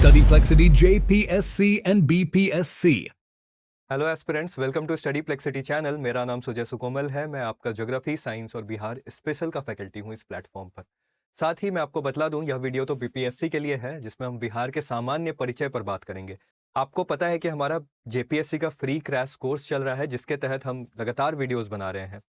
Studyplexity JPSC and BPSC। Hello aspirants, welcome to Studyplexity channel. मेरा नाम सुजय सुकोमल है। मैं आपका ज्योग्राफी, साइंस और बिहार स्पेशल का फैकल्टी हूं इस प्लेटफॉर्म पर। साथ ही मैं आपको बतला दूं, यह वीडियो तो बीपीएससी के लिए है, जिसमें हम बिहार के सामान्य परिचय पर बात करेंगे। आपको पता है कि हमारा जेपीएससी का फ्री क्रैश कोर्स चल रहा है, जिसके तहत हम लगातार वीडियोस बना रहे हैं।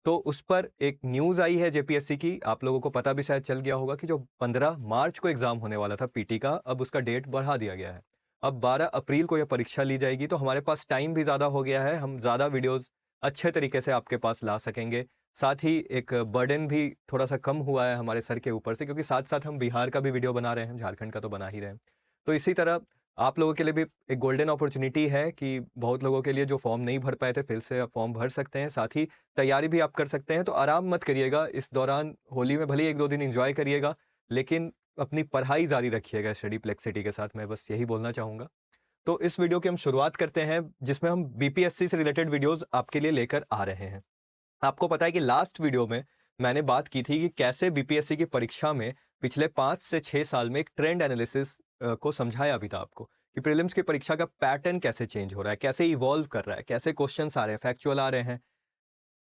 तो उस पर एक न्यूज़ आई है जेपीएससी की, आप लोगों को पता भी शायद चल गया होगा कि जो 15 मार्च को एग्जाम होने वाला था पीटी का, अब उसका डेट बढ़ा दिया गया है। अब 12 अप्रैल को यह परीक्षा ली जाएगी, तो हमारे पास टाइम भी ज़्यादा हो गया है, हम ज़्यादा वीडियोस अच्छे तरीके से आपके पास ला सकेंगे। साथ ही एक बर्डन भी थोड़ा सा कम हुआ है हमारे सर के ऊपर से, क्योंकि साथ साथ हम बिहार का भी वीडियो बना रहे हैं, झारखंड का तो बना ही रहे हैं। तो इसी तरह आप लोगों के लिए भी एक गोल्डन अपॉर्चुनिटी है कि बहुत लोगों के लिए जो फॉर्म नहीं भर पाए थे, फिर से फॉर्म भर सकते हैं। साथ ही तैयारी भी आप कर सकते हैं। तो आराम मत करिएगा इस दौरान, होली में भले ही 1-2 दिन एंजॉय करिएगा, लेकिन अपनी पढ़ाई जारी रखिएगा स्टडी प्लेक्सिटी के साथ। मैं बस यही बोलना चाहूँगा। तो इस वीडियो की हम शुरुआत करते हैं, जिसमें हम बीपीएससी से रिलेटेड वीडियोज़ आपके लिए लेकर आ रहे हैं। आपको पता है कि लास्ट वीडियो में मैंने बात की थी कि कैसे बीपीएससी की परीक्षा में पिछले 5 से 6 साल में एक ट्रेंड एनालिसिस को समझाया भी था आपको, कि प्रीलिम्स की परीक्षा का पैटर्न कैसे चेंज हो रहा है, कैसे इवॉल्व कर रहा है, कैसे क्वेश्चंस आ रहे हैं, फैक्चुअल आ रहे हैं,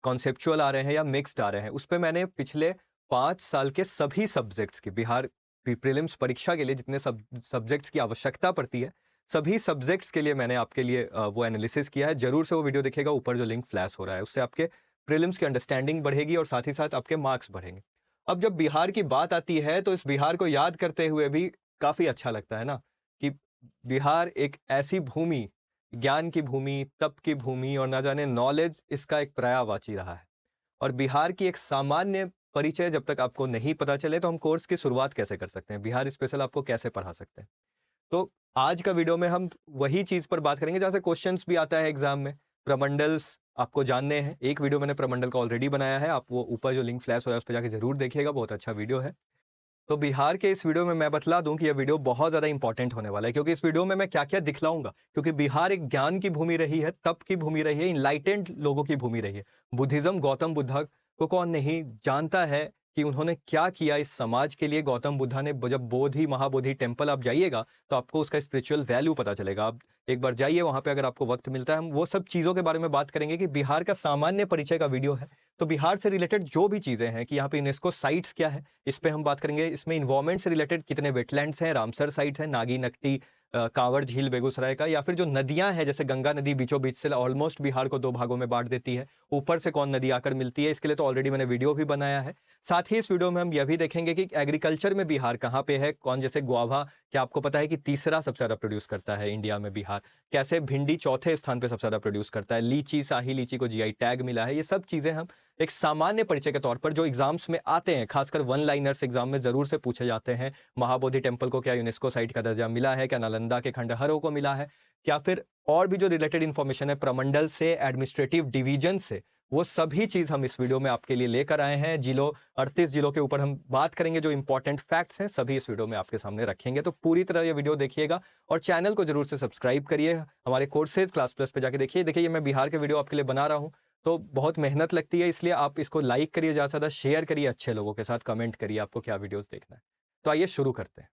कॉन्सेप्चुअल आ रहे हैं या मिक्स्ड आ रहे हैं। उस पे मैंने पिछले 5 साल के सभी सब्जेक्ट्स की, बिहार प्रीलिम्स परीक्षा के लिए जितने सब्जेक्ट्स की आवश्यकता पड़ती है, सभी सब्जेक्ट्स के लिए मैंने आपके लिए वो एनालिसिस किया है। जरूर से वो वीडियो देखिएगा, ऊपर जो लिंक फ्लैश हो रहा है, उससे आपके प्रीलिम्स की अंडरस्टैंडिंग बढ़ेगी और साथ ही साथ आपके मार्क्स बढ़ेंगे। अब जब बिहार की बात आती है, तो इस बिहार को याद करते हुए भी काफी अच्छा लगता है ना, कि बिहार एक ऐसी भूमि, ज्ञान की भूमि, तप की भूमि और ना जाने नॉलेज, इसका एक पर्यायवाची रहा है। और बिहार की एक सामान्य परिचय जब तक आपको नहीं पता चले, तो हम कोर्स की शुरुआत कैसे कर सकते हैं, बिहार स्पेशल आपको कैसे पढ़ा सकते हैं। तो आज का वीडियो में हम वही चीज पर बात करेंगे जहां से क्वेश्चंस भी आता है एग्जाम में। प्रमंडल्स आपको जानने हैं, एक वीडियो मैंने प्रमंडल का ऑलरेडी बनाया है, आप वो ऊपर जो लिंक फ्लैश हो रहा है उस पर जाके जरूर देखिएगा, बहुत अच्छा वीडियो है। तो बिहार के इस वीडियो में मैं बतला दूं कि यह वीडियो बहुत ज़्यादा इंपॉर्टेंट होने वाला है, क्योंकि इस वीडियो में मैं क्या-क्या दिखलाऊंगा। क्योंकि बिहार एक ज्ञान की भूमि रही है, तप की भूमि रही है, इनलाइटेंड लोगों की भूमि रही है। बुद्धिज्म, गौतम बुद्धा को कौन नहीं जानता है कि उन्होंने क्या किया इस समाज के लिए। गौतम बुद्धा ने जब बोधि महाबोधि टेम्पल आप जाइएगा, तो आपको उसका स्पिरिचुअल वैल्यू पता चलेगा। आप एक बार जाइए वहां पे, अगर आपको वक्त मिलता है। हम वो सब चीज़ों के बारे में बात करेंगे कि बिहार का सामान्य परिचय का वीडियो है। तो बिहार से रिलेटेड जो भी चीज़ें हैं, कि यहाँ पे यूनेस्को साइट्स क्या है, इस पे हम बात करेंगे। इसमें इन्वायरमेंट से रिलेटेड कितने वेटलैंड्स हैं, रामसर साइट है, नागी नकटी, कांवड़ झील बेगूसराय का, या फिर जो नदियां हैं, जैसे गंगा नदी बीचों बीच से ऑलमोस्ट बिहार को 2 भागों में बांट देती है, ऊपर से कौन नदी आकर मिलती है, इसके लिए तो ऑलरेडी मैंने वीडियो भी बनाया है। साथ ही इस वीडियो में हम यह भी देखेंगे कि एग्रीकल्चर में बिहार कहाँ पे है, कौन, जैसे गुआवा, क्या आपको पता है कि तीसरा सबसे ज्यादा प्रोड्यूस करता है इंडिया में बिहार, कैसे भिंडी चौथे स्थान पे सबसे ज्यादा प्रोड्यूस करता है, लीची, शाही लीची को जीआई टैग मिला है। ये सब चीजें हम एक सामान्य परिचय के तौर पर, जो एग्जाम्स में आते हैं, खासकर वन लाइनर्स एग्जाम में जरूर से पूछे जाते हैं। महाबोधि टेम्पल को क्या यूनेस्को साइट का दर्जा मिला है, क्या नालंदा के खंडहरों को मिला है, क्या फिर और भी जो रिलेटेड इंफॉर्मेशन है प्रमंडल से, एडमिनिस्ट्रेटिव डिवीजन से, वो सभी चीज हम इस वीडियो में आपके लिए लेकर आए हैं। 38 जिलों के ऊपर हम बात करेंगे, जो इंपॉर्टेंट फैक्ट्स हैं सभी इस वीडियो में आपके सामने रखेंगे। तो पूरी तरह ये वीडियो देखिएगा और चैनल को जरूर से सब्सक्राइब करिए। हमारे कोर्सेज क्लास प्लस पे जाके देखिए। देखिए, ये मैं बिहार के वीडियो आपके लिए बना रहा हूँ, तो बहुत मेहनत लगती है, इसलिए आप इसको लाइक करिए, ज़्यादा से ज़्यादा शेयर करिए अच्छे लोगों के साथ, कमेंट करिए आपको क्या वीडियोस देखना है। तो आइए शुरू करते हैं।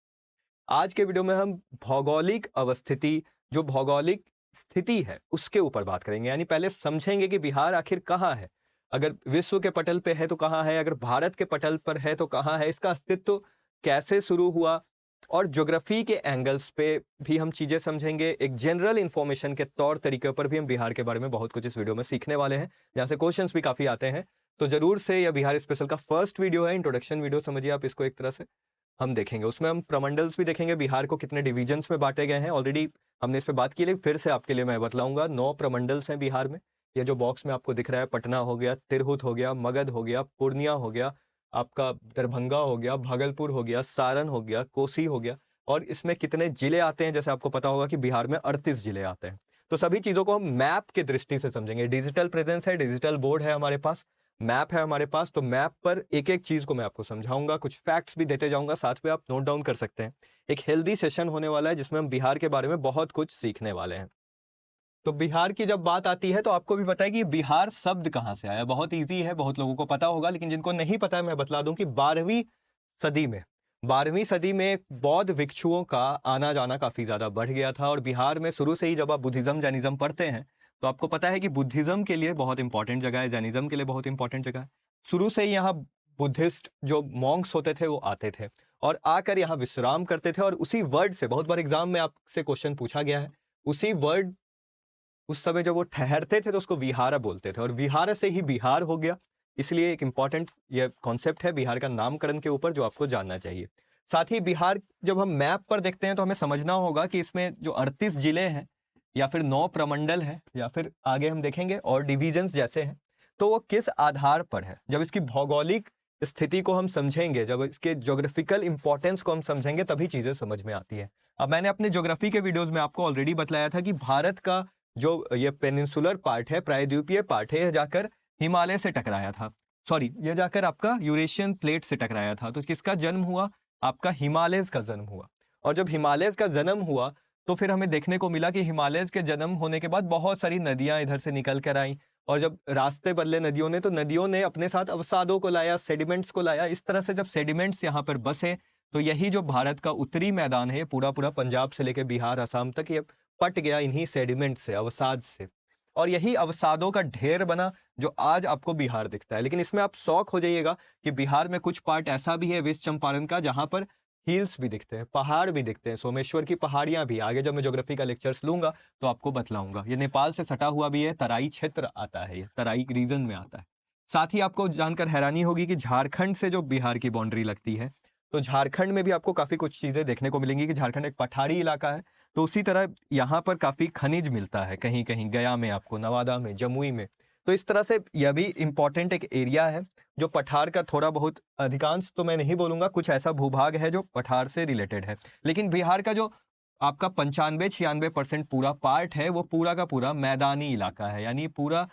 आज के वीडियो में हम भौगोलिक अवस्थिति, जो भौगोलिक स्थिति है, उसके ऊपर बात करेंगे। यानी पहले समझेंगे कि बिहार आखिर कहाँ है, अगर विश्व के पटल पे है तो कहाँ है, अगर भारत के पटल पर है तो कहाँ है, इसका अस्तित्व कैसे शुरू हुआ, और ज्योग्राफी के एंगल्स पे भी हम चीजें समझेंगे। एक जनरल इंफॉर्मेशन के तौर तरीके पर भी हम बिहार के बारे में बहुत कुछ इस वीडियो में सीखने वाले हैं, जहाँ से क्वेश्चंस भी काफी आते हैं। तो जरूर से, यह बिहार स्पेशल का फर्स्ट वीडियो है, इंट्रोडक्शन वीडियो समझिए आप इसको एक तरह से। हम देखेंगे, उसमें हम प्रमंडल्स भी देखेंगे, बिहार को कितने डिवीजन्स में बांटे गए हैं, ऑलरेडी हमने इस पे बात की, लेकिन फिर से आपके लिए मैं बतलाऊंगा। 9 प्रमंडल्स हैं बिहार में। ये जो बॉक्स में आपको दिख रहा है, पटना हो गया, तिरहुत हो गया, मगध हो गया, पूर्णिया हो गया, आपका दरभंगा हो गया, भागलपुर हो गया, सारण हो गया, कोसी हो गया। और इसमें कितने जिले आते हैं, जैसे आपको पता होगा कि बिहार में 38 जिले आते हैं। तो सभी चीजों को हम मैप की दृष्टि से समझेंगे। डिजिटल प्रेजेंस है, डिजिटल बोर्ड है हमारे पास, मैप है हमारे पास, तो मैप पर एक एक चीज को मैं आपको समझाऊंगा, कुछ फैक्ट्स भी देते जाऊंगा, साथ में आप नोट डाउन कर सकते हैं। एक हेल्दी सेशन होने वाला है, जिसमें हम बिहार के बारे में बहुत कुछ सीखने वाले हैं। तो बिहार की जब बात आती है, तो आपको भी पता है कि बिहार शब्द कहां से आया। बहुत इजी है, बहुत लोगों को पता होगा, लेकिन जिनको नहीं पता है मैं बतला दूं कि 12वीं सदी में 12वीं सदी में बौद्ध भिक्षुओं का आना जाना काफ़ी ज़्यादा बढ़ गया था और बिहार में शुरू से ही जब आप बुद्धिज़्म जैनिज़्म पढ़ते हैं तो आपको पता है कि बुद्धिज़्म के लिए बहुत इंपॉर्टेंट जगह है, जैनिज़्म के लिए बहुत इंपॉर्टेंट जगह है। शुरू से ही यहाँ बुद्धिस्ट जो मॉन्क्स होते थे वो आते थे और आकर यहाँ विश्राम करते थे और उसी वर्ड से बहुत बार एग्जाम में आपसे क्वेश्चन पूछा गया है। उसी वर्ड उस समय जब वो ठहरते थे तो उसको विहारा बोलते थे और विहारा से ही बिहार हो गया। इसलिए एक इंपॉर्टेंट ये कॉन्सेप्ट है बिहार का नामकरण के ऊपर जो आपको जानना चाहिए। साथ ही बिहार जब हम मैप पर देखते हैं तो हमें समझना होगा कि इसमें जो 38 जिले हैं या फिर 9 प्रमंडल हैं या फिर आगे हम देखेंगे और डिविजन्स जैसे हैं, तो वो किस आधार पर है। जब इसकी भौगोलिक स्थिति को हम समझेंगे, जब इसके ज्योग्राफिकल इंपॉर्टेंस को हम समझेंगे तभी चीज़ें समझ में आती है। अब मैंने अपने ज्योग्राफी के वीडियोज़ में आपको ऑलरेडी बतलाया था कि भारत का जो ये पेनिनसुलर पार्ट है, प्रायद्वीपीय पार्ट है, यह जाकर हिमालय से टकराया था। सॉरी, ये जाकर आपका यूरेशियन प्लेट से टकराया था। तो किसका जन्म हुआ? आपका हिमालयस का जन्म हुआ। और जब हिमालयस का जन्म हुआ तो फिर हमें देखने को मिला कि हिमालयस के जन्म होने के बाद बहुत सारी नदियां इधर से निकल कर आई और जब रास्ते बदले नदियों ने तो नदियों ने अपने साथ अवसादों को लाया, सेडिमेंट्स को लाया। इस तरह से जब सेडिमेंट्स यहाँ पर बसे तो यही जो भारत का उत्तरी मैदान है, पूरा पूरा पंजाब से लेकर बिहार असम तक ये पट गया इन्हीं सेडिमेंट से, अवसाद से। और यही अवसादों का ढेर बना जो आज आपको बिहार दिखता है। लेकिन इसमें आप शौक हो जाइएगा कि बिहार में कुछ पार्ट ऐसा भी है वेस्ट चंपारण का जहां पर हिल्स भी दिखते हैं, पहाड़ भी दिखते हैं, सोमेश्वर की पहाड़ियां भी। आगे जब मैं ज्योग्राफी का लेक्चर्स लूंगा तो आपको बतलाऊंगा। ये नेपाल से सटा हुआ भी है, तराई क्षेत्र आता है, ये तराई रीजन में आता है। साथ ही आपको जानकर हैरानी होगी कि झारखंड से जो बिहार की बाउंड्री लगती है तो झारखंड में भी आपको काफी कुछ चीजें देखने को मिलेंगी कि झारखंड एक पठारी इलाका है। तो उसी तरह यहाँ पर काफी खनिज मिलता है, कहीं कहीं गया में, आपको नवादा में, जमुई में। तो इस तरह से यह भी इंपॉर्टेंट एक एरिया है जो पठार का थोड़ा बहुत, अधिकांश तो मैं नहीं बोलूंगा, कुछ ऐसा भूभाग है जो पठार से रिलेटेड है। लेकिन बिहार का जो आपका 95-96% पूरा पार्ट है वो पूरा का पूरा मैदानी इलाका है, यानी पूरा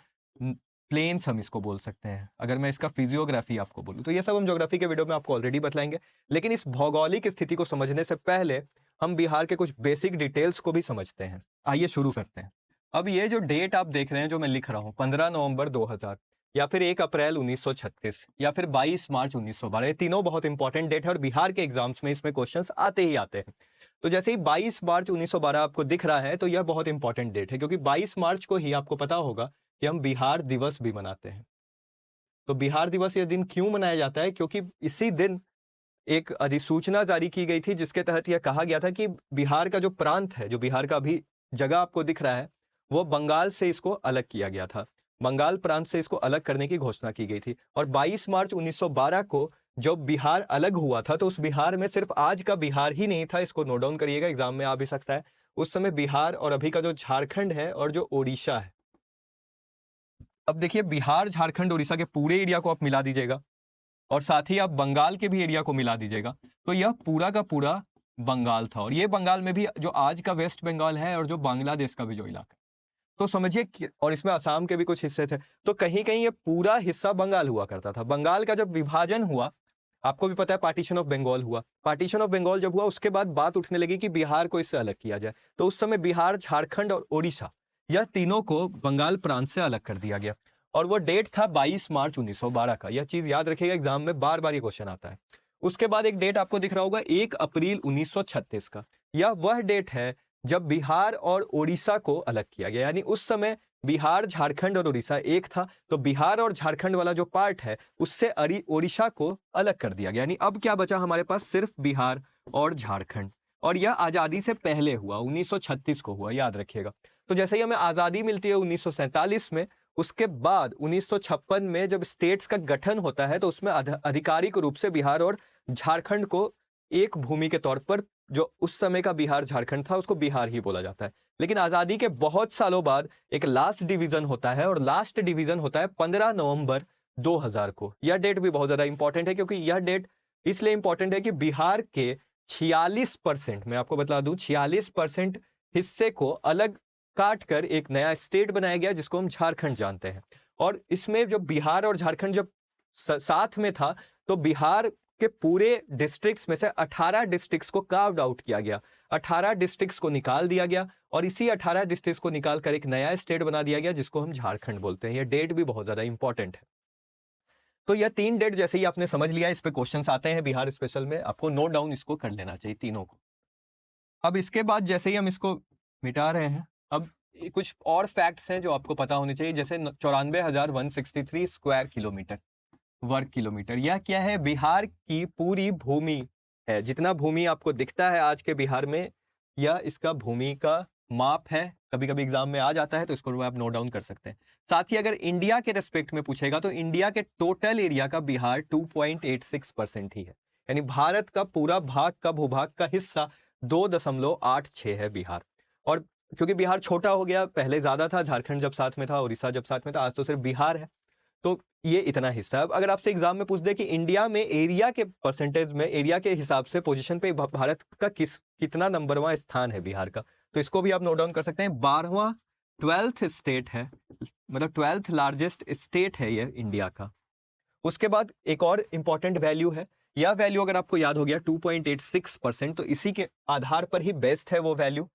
प्लेन्स हम इसको बोल सकते हैं। अगर मैं इसका फिजियोग्राफी आपको बोलूं तो ये सब हम ज्योग्राफी के वीडियो में आपको ऑलरेडी बतलाएंगे। लेकिन इस भौगोलिक स्थिति को समझने से पहले हम बिहार के कुछ बेसिक डिटेल्स को भी समझते हैं। आइए शुरू करते हैं। अब ये जो डेट आप देख रहे हैं जो मैं लिख रहा हूँ, 15 नवंबर 2000 या फिर 1 अप्रैल 1936 या फिर 22 मार्च 1912, ये तीनों बहुत इंपॉर्टेंट डेट है और बिहार के एग्जाम्स में इसमें क्वेश्चंस आते ही आते हैं। तो जैसे ही 22 मार्च 1912 आपको दिख रहा है तो यह बहुत इंपॉर्टेंट डेट है, क्योंकि 22 मार्च को ही आपको पता होगा कि हम बिहार दिवस भी मनाते हैं। तो बिहार दिवस यह दिन क्यों मनाया जाता है? क्योंकि इसी दिन एक अधिसूचना जारी की गई थी जिसके तहत यह कहा गया था कि बिहार का जो प्रांत है, जो बिहार का अभी जगह आपको दिख रहा है, वो बंगाल से इसको अलग किया गया था। बंगाल प्रांत से इसको अलग करने की घोषणा की गई थी। और 22 मार्च 1912 को जब बिहार अलग हुआ था तो उस बिहार में सिर्फ आज का बिहार ही नहीं था, इसको नोट डाउन करिएगा, एग्जाम में आ भी सकता है। उस समय बिहार और अभी का जो झारखंड है और जो ओडिशा है, अब देखिए बिहार, झारखंड, उड़ीसा के पूरे एरिया को आप मिला दीजिएगा और साथ ही आप बंगाल के भी एरिया को मिला दीजिएगा तो यह पूरा का पूरा बंगाल था। और ये बंगाल में भी जो आज का वेस्ट बंगाल है और जो बांग्लादेश का भी जो इलाका है, तो समझिए और इसमें असम के भी कुछ हिस्से थे। तो कहीं कहीं ये पूरा हिस्सा बंगाल हुआ करता था। बंगाल का जब विभाजन हुआ, आपको भी पता है पार्टीशन ऑफ बंगाल हुआ। पार्टीशन ऑफ बंगाल जब हुआ उसके बाद बात उठने लगी कि बिहार को इससे अलग किया जाए। तो उस समय बिहार, झारखंड और ओडिशा, यह तीनों को बंगाल प्रांत से अलग कर दिया गया और वो डेट था 22 मार्च 1912 का। यह चीज याद रखिएगा, एग्जाम में बार बार ये क्वेश्चन आता है। उसके बाद एक डेट आपको दिख रहा होगा 1 अप्रैल 1936 का। यह वह डेट है जब बिहार और ओडिशा को अलग किया गया, यानी उस समय बिहार, झारखंड और उड़ीसा एक था। तो बिहार और झारखंड वाला जो पार्ट है उससे ओडिशा को अलग कर दिया गया, यानी अब क्या बचा हमारे पास? सिर्फ बिहार और झारखंड। और यह आजादी से पहले हुआ, 1936 को हुआ, याद रखिएगा। तो जैसे ही हमें आजादी मिलती है 1947 में, उसके बाद 1956 में जब स्टेट्स का गठन होता है तो उसमें आधिकारिक रूप से बिहार और झारखंड को एक भूमि के तौर पर, जो उस समय का बिहार झारखंड था, उसको बिहार ही बोला जाता है। लेकिन आजादी के बहुत सालों बाद एक लास्ट डिवीजन होता है और लास्ट डिवीजन होता है 15 नवंबर 2000 को। यह डेट भी बहुत ज्यादा इंपॉर्टेंट है, क्योंकि यह डेट इसलिए इंपॉर्टेंट है कि बिहार के 46%, मैं आपको बता दूं, 46% हिस्से को अलग काट कर एक नया स्टेट बनाया गया जिसको हम झारखंड जानते हैं। और इसमें जब बिहार और झारखंड जब साथ में था तो बिहार के पूरे डिस्ट्रिक्ट्स में से 18 डिस्ट्रिक्ट्स को कार्व्ड आउट किया गया, 18 डिस्ट्रिक्ट्स को निकाल दिया गया और इसी 18 डिस्ट्रिक्ट्स को निकालकर एक नया स्टेट बना दिया गया जिसको हम झारखंड बोलते हैं। यह डेट भी बहुत ज्यादा इंपॉर्टेंट है। तो यह 3 डेट जैसे ही आपने समझ लिया, इस पे क्वेश्चंस आते हैं बिहार स्पेशल में, आपको नोट डाउन इसको कर लेना चाहिए तीनों को। अब इसके बाद जैसे ही हम इसको मिटा रहे हैं, अब कुछ और फैक्ट्स हैं जो आपको पता होने चाहिए, जैसे 94,163 स्क्वायर किलोमीटर, वर्ग किलोमीटर। यह क्या है? बिहार की पूरी भूमि है। जितना भूमि आपको दिखता है आज के बिहार में, यह इसका भूमि का माप है। कभी कभी एग्जाम में आ जाता है तो इसको आप नोट डाउन कर सकते हैं। साथ ही अगर इंडिया के रेस्पेक्ट में पूछेगा तो इंडिया के टोटल एरिया का बिहार 2.86% ही है। यानी भारत का पूरा भाग का भूभाग का हिस्सा 2.86 है बिहार। और क्योंकि बिहार छोटा हो गया, पहले ज्यादा था, झारखंड जब साथ में था, उड़ीसा जब साथ में था, आज तो सिर्फ बिहार है, तो ये इतना हिस्सा है। अब अगर आपसे एग्जाम में पूछ दे कि इंडिया में एरिया के परसेंटेज में, एरिया के हिसाब से पोजीशन पे भारत का कितना नंबरवां स्थान है बिहार का, तो इसको भी आप नोट डाउन कर सकते हैं। 12वां 12th स्टेट है, मतलब 12th लार्जेस्ट स्टेट है ये इंडिया का। उसके बाद एक और इंपॉर्टेंट वैल्यू है, यह वैल्यू अगर आपको याद हो गया 2.86%, तो इसी के आधार पर ही बेस्ट है वो वैल्यू।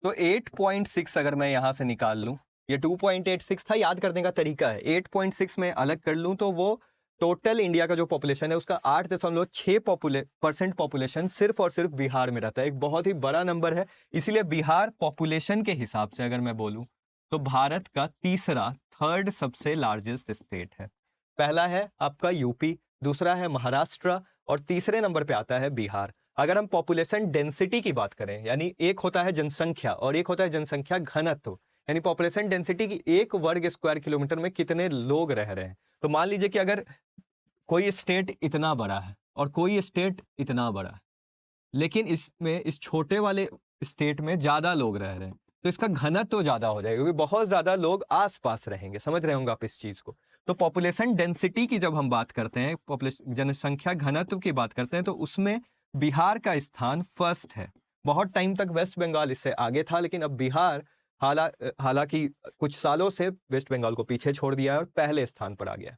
तो 8.6 अगर मैं यहां से निकाल लूं, ये 2.86 था, याद करने का तरीका है, 8.6 में अलग कर लूं तो वो टोटल इंडिया का जो पॉपुलेशन है उसका 8.6% पॉपुलेशन सिर्फ और सिर्फ बिहार में रहता है। एक बहुत ही बड़ा नंबर है। इसीलिए बिहार पॉपुलेशन के हिसाब से अगर मैं बोलूं तो भारत का थर्ड सबसे लार्जेस्ट स्टेट है। पहला है आपका यूपी, दूसरा है महाराष्ट्र और तीसरे नंबर पे आता है बिहार। अगर हम पॉपुलेशन डेंसिटी की बात करें, यानी एक होता है जनसंख्या और एक होता है जनसंख्या घनत्व, यानी पॉपुलेशन डेंसिटी की एक वर्ग स्क्वायर किलोमीटर में कितने लोग रह रहे हैं। तो मान लीजिए कि अगर कोई स्टेट इतना बड़ा है और कोई स्टेट इतना बड़ा है, लेकिन इसमें इस छोटे वाले स्टेट में ज्यादा लोग रह रहे हैं, तो इसका घनत्व तो ज्यादा हो जाएगा क्योंकि बहुत ज्यादा लोग आसपास रहेंगे। समझ रहे होंगे आप इस चीज को। तो पॉपुलेशन डेंसिटी की जब हम बात करते हैं, पॉपुलेशन जनसंख्या घनत्व की बात करते हैं, तो उसमें बिहार का स्थान फर्स्ट है। बहुत टाइम तक वेस्ट बंगाल इससे आगे था, लेकिन अब बिहार हालांकि कुछ सालों से वेस्ट बंगाल को पीछे छोड़ दिया है और पहले स्थान पर आ गया।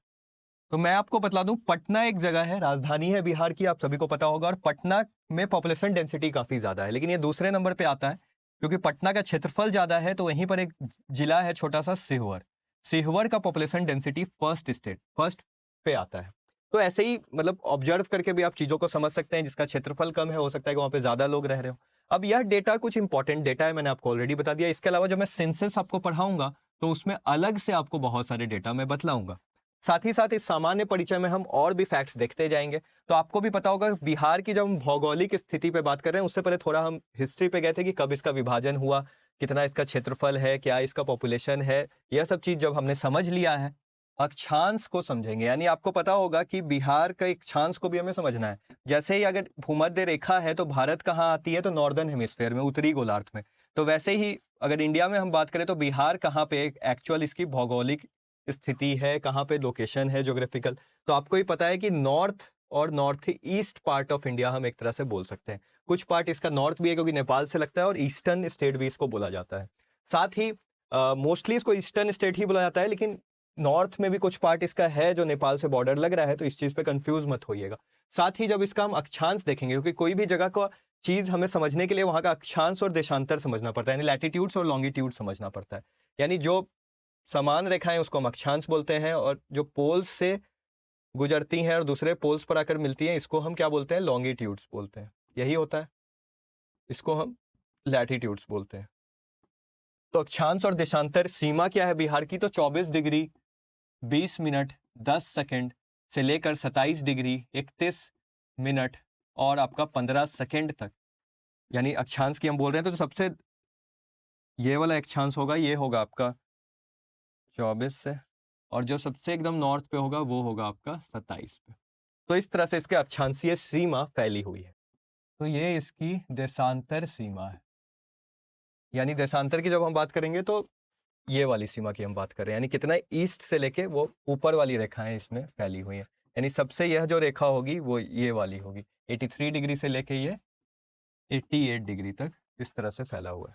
तो मैं आपको बता दूं, पटना एक जगह है, राजधानी है बिहार की, आप सभी को पता होगा, और पटना में पॉपुलेशन डेंसिटी काफी ज्यादा है, लेकिन ये दूसरे नंबर पे आता है क्योंकि पटना का क्षेत्रफल ज्यादा है। तो वहीं पर एक जिला है छोटा सा सिहोर, सिहोर का पॉपुलेशन डेंसिटी फर्स्ट पे आता है। तो ऐसे ही मतलब ऑब्जर्व करके भी आप चीजों को समझ सकते हैं। जिसका क्षेत्रफल कम है, हो सकता है कि वहां पे ज्यादा लोग रह रहे हो। अब यह डेटा कुछ इंपॉर्टेंट डेटा है, मैंने आपको ऑलरेडी बता दिया। इसके अलावा जब मैं सेंसस आपको पढ़ाऊंगा तो उसमें अलग से आपको बहुत सारे डेटा मैं बतलाऊंगा। साथ ही साथ इस सामान्य परिचय में हम और भी फैक्ट्स देखते जाएंगे। तो आपको भी पता होगा बिहार की जब हम भौगोलिक स्थिति पे बात कर रहे हैं, उससे पहले थोड़ा हम हिस्ट्री पे गए थे कि कब इसका विभाजन हुआ, कितना इसका क्षेत्रफल है, क्या इसका पॉपुलेशन है। यह सब चीज जब हमने समझ लिया है, अक्षांश को समझेंगे। यानी आपको पता होगा कि बिहार का अक्षांश को भी हमें समझना है। जैसे ही अगर भूमध्य रेखा है तो भारत कहाँ आती है? तो नॉर्दर्न हेमिस्फेयर में, उत्तरी गोलार्ध में। तो वैसे ही अगर इंडिया में हम बात करें तो बिहार कहाँ पे एक्चुअल इसकी भौगोलिक स्थिति है, कहाँ पे लोकेशन है ज्योग्राफिकल। तो आपको ही पता है कि नॉर्थ और north east part of India हम एक तरह से बोल सकते हैं। कुछ पार्ट इसका नॉर्थ भी है क्योंकि नेपाल से लगता है, और ईस्टर्न स्टेट भी इसको बोला जाता है। साथ ही मोस्टली इसको ईस्टर्न स्टेट ही बोला जाता है, लेकिन नॉर्थ में भी कुछ पार्ट इसका है जो नेपाल से बॉर्डर लग रहा है, तो इस चीज पे कंफ्यूज मत होइएगा। साथ ही जब इसका हम अक्षांश देखेंगे, क्योंकि कोई भी जगह का चीज हमें समझने के लिए वहां का अक्षांश और देशांतर समझना पड़ता है, यानी लैटिट्यूड्स और लॉन्गिट्यूड समझना पड़ता है। यानी जो समान रेखाएं उसको हम अक्षांश बोलते हैं, और जो पोल्स से गुजरती हैं और दूसरे पोल्स पर आकर मिलती हैं, इसको हम क्या बोलते हैं? लॉन्गिट्यूड्स बोलते हैं। यही होता है, इसको हम लैटिट्यूड्स बोलते हैं। तो अक्षांश और देशांतर सीमा क्या है बिहार की? तो 24 डिग्री 20 मिनट 10 सेकंड से लेकर 27 डिग्री 31 मिनट और आपका 15 सेकंड तक। यानी अक्षांश की हम बोल रहे हैं तो सबसे ये वाला अक्षांश होगा, ये होगा आपका 24 से, और जो सबसे एकदम नॉर्थ पे होगा वो होगा आपका 27 पे। तो इस तरह से इसके अक्षांशीय सीमा फैली हुई है। तो ये इसकी देशांतर सीमा है। यानी देशांतर की जब हम बात करेंगे तो ये वाली सीमा की हम बात कर रहे हैं, यानी कितना ईस्ट से लेके वो ऊपर वाली रेखाएं इसमें फैली हुई हैं। यानी सबसे यह जो रेखा होगी वो ये वाली होगी, 83 डिग्री से लेके ये 88 डिग्री तक इस तरह से फैला हुआ है।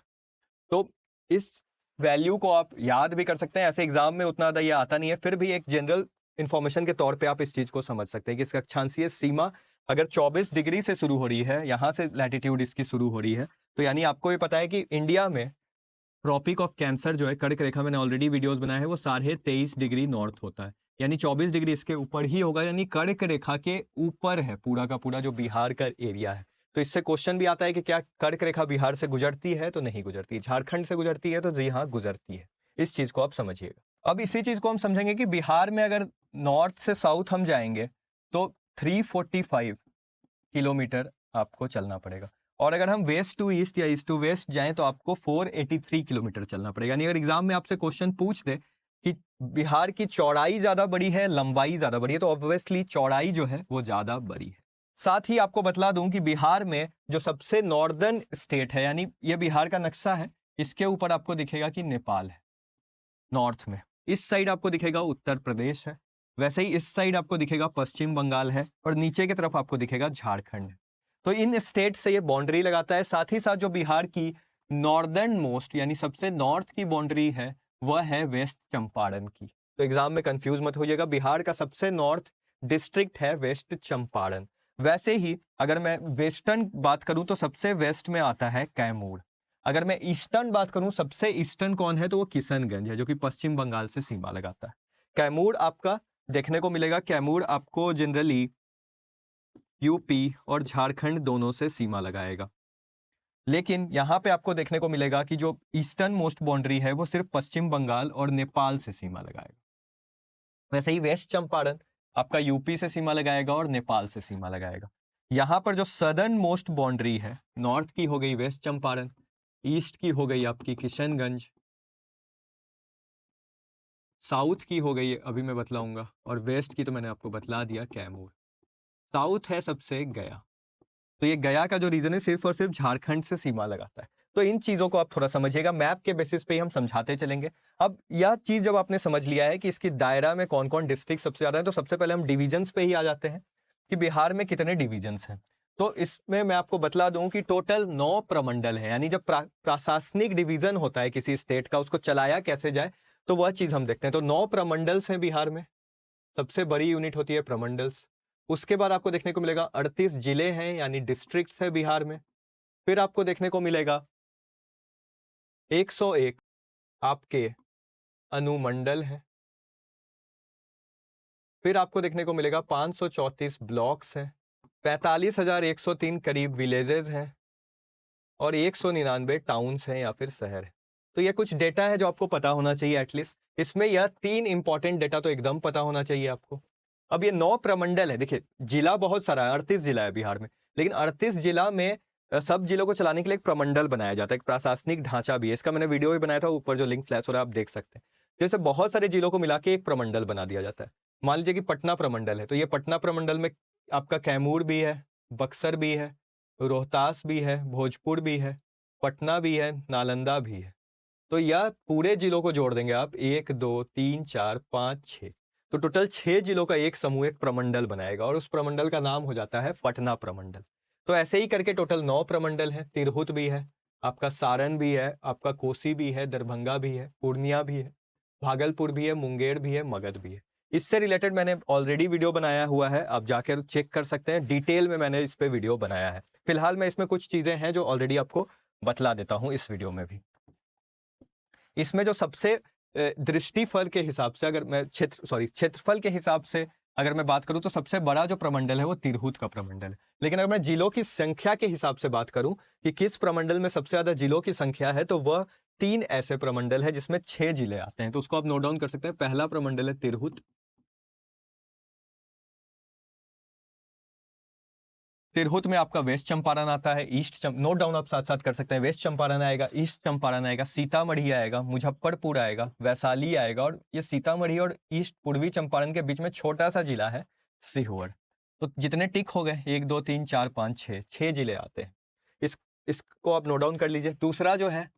तो इस वैल्यू को आप याद भी कर सकते हैं। ऐसे एग्जाम में उतना ज़्यादा ये आता नहीं है, फिर भी एक जनरल इंफॉर्मेशन के तौर पे आप इस चीज को समझ सकते हैं कि इसका अक्षांशीय सीमा अगर 24 डिग्री से शुरू हो रही है, यहाँ से लैटिट्यूड इसकी शुरू हो रही है, तो यानी आपको ये पता है कि इंडिया में ट्रॉपिक ऑफ कैंसर जो है, कर्क रेखा, मैंने ऑलरेडी वीडियोस बनाए हैं, वो 23.5 डिग्री नॉर्थ होता है। यानी 24 डिग्री इसके ऊपर ही होगा, यानी कर्क रेखा के ऊपर है पूरा का पूरा जो बिहार का एरिया है। तो इससे क्वेश्चन भी आता है कि क्या कर्क रेखा बिहार से गुजरती है, तो नहीं गुजरती। झारखंड से गुजरती है, तो जी हाँ गुजरती है। इस चीज को आप समझिएगा। अब इसी चीज को हम समझेंगे कि बिहार में अगर नॉर्थ से साउथ हम जाएंगे तो 345 किलोमीटर आपको चलना पड़ेगा, और अगर हम वेस्ट टू ईस्ट या ईस्ट टू वेस्ट जाएं तो आपको 483 किलोमीटर चलना पड़ेगा। यानी अगर एग्जाम में आपसे क्वेश्चन पूछ दे कि बिहार की चौड़ाई ज्यादा बड़ी है, लंबाई ज्यादा बड़ी है, तो ऑब्वियसली चौड़ाई जो है वो ज्यादा बड़ी है। साथ ही आपको बतला दूं कि बिहार में जो सबसे नॉर्दर्न स्टेट है, यानी ये बिहार का नक्शा है, इसके ऊपर आपको दिखेगा कि नेपाल है नॉर्थ में, इस साइड आपको दिखेगा उत्तर प्रदेश है, वैसे ही इस साइड आपको दिखेगा पश्चिम बंगाल है, और नीचे की तरफ आपको दिखेगा झारखंड है। तो इन स्टेट से ये बाउंड्री लगाता है। साथ ही साथ जो बिहार की नॉर्दर्न मोस्ट यानी सबसे नॉर्थ की बाउंड्री है वह है वेस्ट चंपारण की। तो एग्जाम में कंफ्यूज मत होइएगा, बिहार का सबसे नॉर्थ डिस्ट्रिक्ट है वेस्ट चंपारण। वैसे ही अगर मैं वेस्टर्न बात करूं तो सबसे वेस्ट में आता है कैमूर। अगर मैं ईस्टर्न बात करूं सबसे ईस्टर्न कौन है, तो वो किशनगंज है जो कि पश्चिम बंगाल से सीमा लगाता है। कैमूर आपका देखने को मिलेगा, कैमूर आपको जनरली यूपी और झारखंड दोनों से सीमा लगाएगा, लेकिन यहां पे आपको देखने को मिलेगा कि जो ईस्टर्न मोस्ट बाउंड्री है वो सिर्फ पश्चिम बंगाल और नेपाल से सीमा लगाएगा। वैसे ही वेस्ट चंपारण आपका यूपी से सीमा लगाएगा और नेपाल से सीमा लगाएगा। यहां पर जो सदर्न मोस्ट बाउंड्री है, नॉर्थ की हो गई वेस्ट चंपारण, ईस्ट की हो गई आपकी किशनगंज, साउथ की हो गई अभी मैं बतलाऊंगा, और वेस्ट की तो मैंने आपको बतला दिया कैमूर। साउथ है सबसे गया, तो ये गया का जो रीजन है सिर्फ और सिर्फ झारखंड से सीमा लगाता है। तो इन चीजों को आप थोड़ा समझिएगा, मैप के बेसिस पे ही हम समझाते चलेंगे। अब यह चीज जब आपने समझ लिया है कि इसकी दायरा में कौन कौन डिस्ट्रिक्ट सबसे ज्यादा है, तो सबसे पहले हम डिविजन्स पे ही आ जाते हैं कि बिहार में कितने डिविजन्स हैं। तो इसमें मैं आपको बतला दूं कि टोटल 9 प्रमंडल है। यानी जब प्रशासनिक डिवीजन होता है किसी स्टेट का, उसको चलाया कैसे जाए, तो वह चीज हम देखते हैं। तो 9 प्रमंडल्स हैं बिहार में, सबसे बड़ी यूनिट होती है प्रमंडल्स। उसके बाद आपको देखने को मिलेगा 38 जिले हैं यानी डिस्ट्रिक्ट्स है बिहार में। फिर आपको देखने को मिलेगा 101 आपके अनुमंडल हैं। फिर आपको देखने को मिलेगा 534 ब्लॉक्स हैं, 45,103 करीब विलेजेस हैं, और 199 टाउन्स हैं या फिर शहर है। तो ये कुछ डेटा है जो आपको पता होना चाहिए एटलीस्ट। इसमें यह 3 इंपॉर्टेंट डेटा तो एकदम पता होना चाहिए आपको। अब ये 9 प्रमंडल है, देखिए जिला बहुत सारा है, 38 जिला है बिहार में, लेकिन 38 जिला में सब जिलों को चलाने के लिए एक प्रमंडल बनाया जाता है, एक प्रशासनिक ढांचा भी है। इसका मैंने वीडियो भी बनाया था, ऊपर जो लिंक फ्लैश हो रहा है आप देख सकते हैं। जैसे बहुत सारे जिलों को मिला के एक प्रमंडल बना दिया जाता है। मान लीजिए कि पटना प्रमंडल है, तो ये पटना प्रमंडल में आपका कैमूर भी है, बक्सर भी है, रोहतास भी है, भोजपुर भी है, पटना भी है, नालंदा भी है। तो यह पूरे जिलों को जोड़ देंगे आप, 1 2 3 4 5 6, तो टोटल 6 जिलों का एक समूह एक प्रमंडल बनाएगा, और उस प्रमंडल का नाम हो जाता है पटना प्रमंडल। तो ऐसे ही करके टोटल 9 प्रमंडल है। तिरहुत भी है, आपका सारण भी है, आपका कोसी भी है, दरभंगा भी है, पूर्णिया भी है, भागलपुर भी है, मुंगेर भी है, मगध भी है। इससे रिलेटेड मैंने ऑलरेडी वीडियो बनाया हुआ है, आप जाकर चेक कर सकते हैं, डिटेल में मैंने इस पे वीडियो बनाया है। फिलहाल मैं इसमें कुछ चीजें हैं जो ऑलरेडी आपको बतला देता हूं इस वीडियो में भी। इसमें जो सबसे दृष्टिफल के हिसाब से, अगर मैं क्षेत्रफल के हिसाब से अगर मैं बात करूं, तो सबसे बड़ा जो प्रमंडल है वो तिरहुत का प्रमंडल है। लेकिन अगर मैं जिलों की संख्या के हिसाब से बात करूं कि किस प्रमंडल में सबसे ज्यादा जिलों की संख्या है, तो वह 3 ऐसे प्रमंडल है जिसमें 6 जिले आते हैं। तो उसको आप नोट डाउन कर सकते हैं। पहला प्रमंडल है तिरहुत। तिरहुत में आपका वेस्ट चंपारण आता है, नोट डाउन आप साथ साथ कर सकते हैं। वेस्ट चंपारण आएगा, ईस्ट चंपारण आएगा, सीतामढ़ी आएगा, मुजफ्फरपुर आएगा, वैशाली आएगा, और ये सीतामढ़ी और ईस्ट पूर्वी चंपारण के बीच में छोटा सा जिला है सीहोर। तो जितने टिक हो गए, 1 2 3 4 5 6, 6 जिले आते हैं। इसको आप नोट डाउन कर लीजिए। दूसरा जो है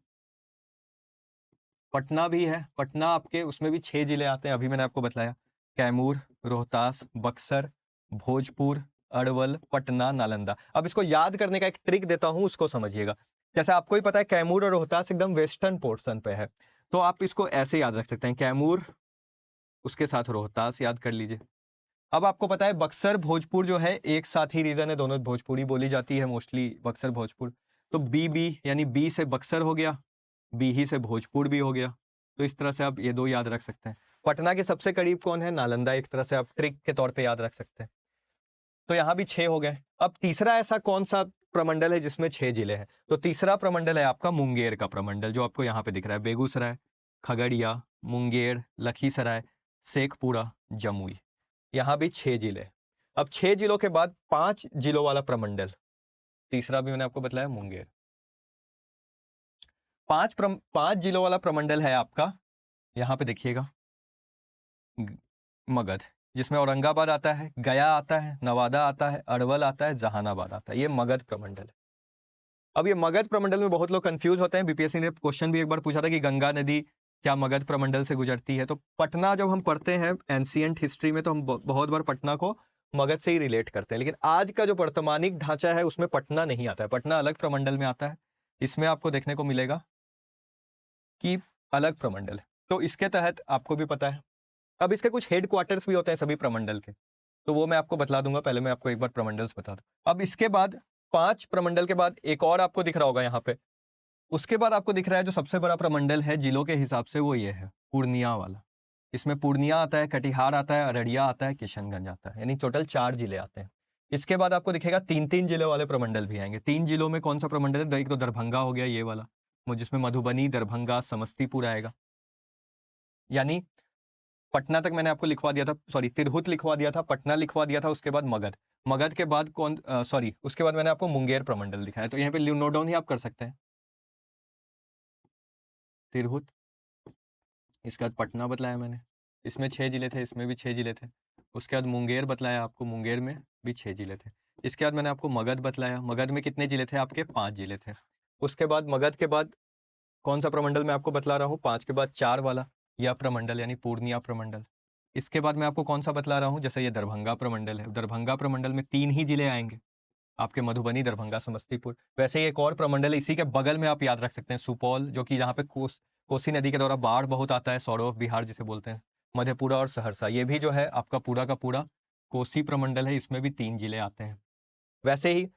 पटना भी है। पटना आपके उसमें भी 6 जिले आते हैं, अभी मैंने आपको बताया, कैमूर, रोहतास, बक्सर, भोजपुर, अरवल, पटना, नालंदा। अब इसको याद करने का एक ट्रिक देता हूं, उसको समझिएगा। जैसे आपको ही पता है कैमूर और रोहतास एकदम वेस्टर्न पोर्शन पे है, तो आप इसको ऐसे याद रख सकते हैं, कैमूर उसके साथ रोहतास याद कर लीजिए। अब आपको पता है बक्सर भोजपुर जो है एक साथ ही रीजन है, दोनों भोजपुरी बोली जाती है मोस्टली, बक्सर भोजपुर। तो बी यानी बी से बक्सर हो गया, बी ही से भोजपुर भी हो गया। तो इस तरह से आप ये 2 याद रख सकते हैं। पटना के सबसे करीब कौन है? नालंदा। एक तरह से आप ट्रिक के तौर पे याद रख सकते हैं। तो यहाँ भी 6 हो गए। अब तीसरा ऐसा कौन सा प्रमंडल है जिसमें 6 जिले हैं? तो तीसरा प्रमंडल है आपका मुंगेर का प्रमंडल, जो आपको यहाँ पे दिख रहा है। बेगूसराय, खगड़िया, मुंगेर, लखीसराय, शेखपुरा, जमुई, यहाँ भी 6 जिले। अब 6 जिलों के बाद 5 जिलों वाला प्रमंडल, तीसरा भी मैंने आपको बताया मुंगेर। 5 जिलों वाला प्रमंडल है आपका, यहाँ पे देखिएगा, मगध, जिसमें औरंगाबाद आता है, गया आता है, नवादा आता है, अरवल आता है, जहानाबाद आता है। ये मगध प्रमंडल है। अब ये मगध प्रमंडल में बहुत लोग कंफ्यूज होते हैं। बीपीएससी ने क्वेश्चन भी एक बार पूछा था कि गंगा नदी क्या मगध प्रमंडल से गुजरती है? तो पटना जब हम पढ़ते हैं एंशिएंट हिस्ट्री में, तो हम बहुत बार पटना को मगध से ही रिलेट करते हैं। लेकिन आज का जो वर्तमानिक ढांचा है उसमें पटना नहीं आता है, पटना अलग प्रमंडल में आता है। इसमें आपको देखने को मिलेगा कि अलग प्रमंडल है। तो इसके तहत आपको भी पता है, अब इसके कुछ हेड क्वार्टर्स भी होते हैं सभी प्रमंडल के, तो वो मैं आपको बतला दूंगा। पहले मैं आपको एक बार प्रमंडल्स बता दूं। अब इसके बाद 5 प्रमंडल के बाद एक और आपको दिख रहा होगा यहाँ पे, उसके बाद आपको दिख रहा है जो सबसे बड़ा प्रमंडल है जिलों के हिसाब से, वो ये है पूर्णिया वाला। इसमें पूर्णिया आता है, कटिहार आता है, अररिया आता है, किशनगंज आता है, यानी टोटल 4 जिले आते हैं। इसके बाद आपको दिखेगा 3-3 जिले वाले प्रमंडल भी आएंगे। 3 जिलों में कौन सा प्रमंडल है? एक तो दरभंगा हो गया ये वाला, जिसमें मधुबनी, दरभंगा, समस्तीपुर आएगा। यानी पटना तक मैंने आपको लिखवा दिया था, सॉरी तिरहुत लिखवा दिया था, पटना लिखवा दिया था, उसके बाद मगध, मगध के बाद कौन, सॉरी उसके बाद मैंने आपको मुंगेर प्रमंडल दिखाया। तो यहाँ पे नोट डाउन ही आप कर सकते हैं, तिरहुत, इसके बाद पटना बतलाया मैंने, इसमें 6 जिले थे, इसमें भी 6 जिले थे। उसके बाद मुंगेर बतलाया आपको, मुंगेर में भी 6 जिले थे। इसके बाद मैंने आपको मगध बतलाया, मगध में कितने जिले थे आपके? 5 जिले थे। उसके बाद मगध के बाद कौन सा प्रमंडल मैं आपको बतला रहा हूँ? 5 के बाद 4 वाला, यह प्रमंडल यानी पूर्णिया प्रमंडल। इसके बाद मैं आपको कौन सा बतला रहा हूँ? जैसे ये दरभंगा प्रमंडल है, दरभंगा प्रमंडल में 3 ही जिले आएंगे आपके, मधुबनी, दरभंगा, समस्तीपुर। वैसे ही एक और प्रमंडल है इसी के बगल में, आप याद रख सकते हैं, सुपौल, जो कि यहाँ पे कोसी नदी के द्वारा बाढ़ बहुत आता है, सौरो ऑफ बिहार जिसे बोलते हैं, मधेपुरा और सहरसा, ये भी जो है आपका पूरा का पूरा कोसी प्रमंडल है, इसमें भी 3 जिले आते हैं। वैसे ही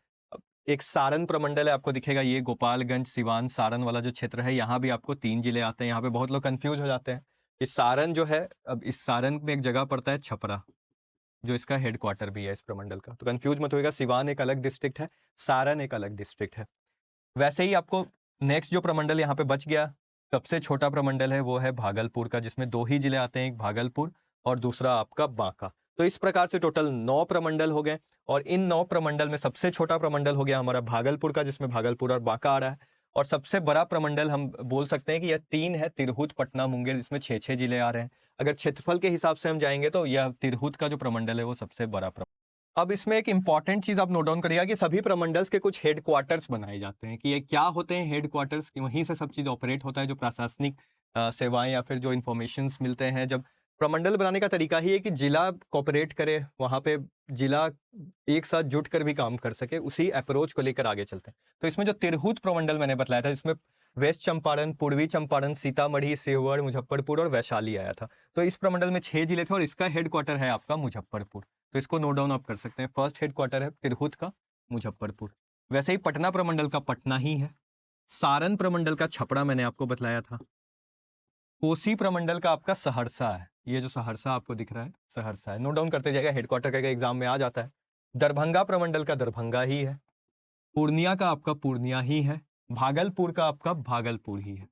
एक सारण प्रमंडल है, आपको दिखेगा ये गोपालगंज, सिवान, सारण वाला जो क्षेत्र है, यहाँ भी आपको 3 जिले आते हैं। यहाँ पे बहुत लोग कंफ्यूज हो जाते हैं कि सारण जो है, अब इस सारण में एक जगह पड़ता है छपरा, जो इसका हेड क्वार्टर भी है इस प्रमंडल का, तो कंफ्यूज मत होइएगा, सिवान एक अलग डिस्ट्रिक्ट है, सारण एक अलग डिस्ट्रिक्ट है। वैसे ही आपको नेक्स्ट जो प्रमंडल यहाँ पे बच गया, सबसे छोटा प्रमंडल है, वो है भागलपुर का, जिसमें 2 ही जिले आते हैं, एक भागलपुर और दूसरा आपका बांका। तो इस प्रकार से टोटल 9 प्रमंडल हो गए, और इन 9 प्रमंडल में सबसे छोटा प्रमंडल हो गया हमारा भागलपुर का, जिसमें भागलपुर और बांका आ रहा है। और सबसे बड़ा प्रमंडल हम बोल सकते हैं कि यह 3 है, तिरहुत, पटना, मुंगेर, जिसमें 6-6 जिले आ रहे हैं। अगर क्षेत्रफल के हिसाब से हम जाएंगे तो यह तिरहुत का जो प्रमंडल है वो सबसे बड़ा प्रमंडल। अब इसमें एक इंपॉर्टेंट चीज आप नोट डाउन करिएगा कि सभी प्रमंडल्स के कुछ हेड क्वार्टर्स बनाए जाते हैं, कि ये क्या होते हैं हेड क्वार्टर्स, कि वहीं से सब चीज ऑपरेट होता है, जो प्रशासनिक सेवाएं या फिर जो इन्फॉर्मेशन मिलते हैं। जब प्रमंडल बनाने का तरीका ही है कि जिला कोऑपरेट करे, वहां पे जिला एक साथ जुट कर भी काम कर सके, उसी अप्रोच को लेकर आगे चलते हैं। तो इसमें जो तिरहुत प्रमंडल मैंने बताया था, इसमें वेस्ट चंपारण, पूर्वी चंपारण, सीतामढ़ी, शिवहर, मुजफ्फरपुर और वैशाली आया था। तो इस प्रमंडल में 6 जिले थे और इसका हेड क्वार्टर है आपका मुजफ्फरपुर। तो इसको नोट डाउन आप कर सकते हैं, फर्स्ट हेड क्वार्टर है तिरहुत का मुजफ्फरपुर। वैसे ही पटना प्रमंडल का पटना ही है, सारण प्रमंडल का छपरा मैंने आपको बतलाया था, कोसी प्रमंडल का आपका सहरसा है, ये जो सहरसा आपको दिख रहा है सहरसा है, नोट डाउन करते जाएगा, हेडक्वार्टर का एग्जाम में आ जाता है। दरभंगा प्रमंडल का दरभंगा ही है, पूर्णिया का आपका पूर्णिया ही है, भागलपुर का आपका भागलपुर ही है,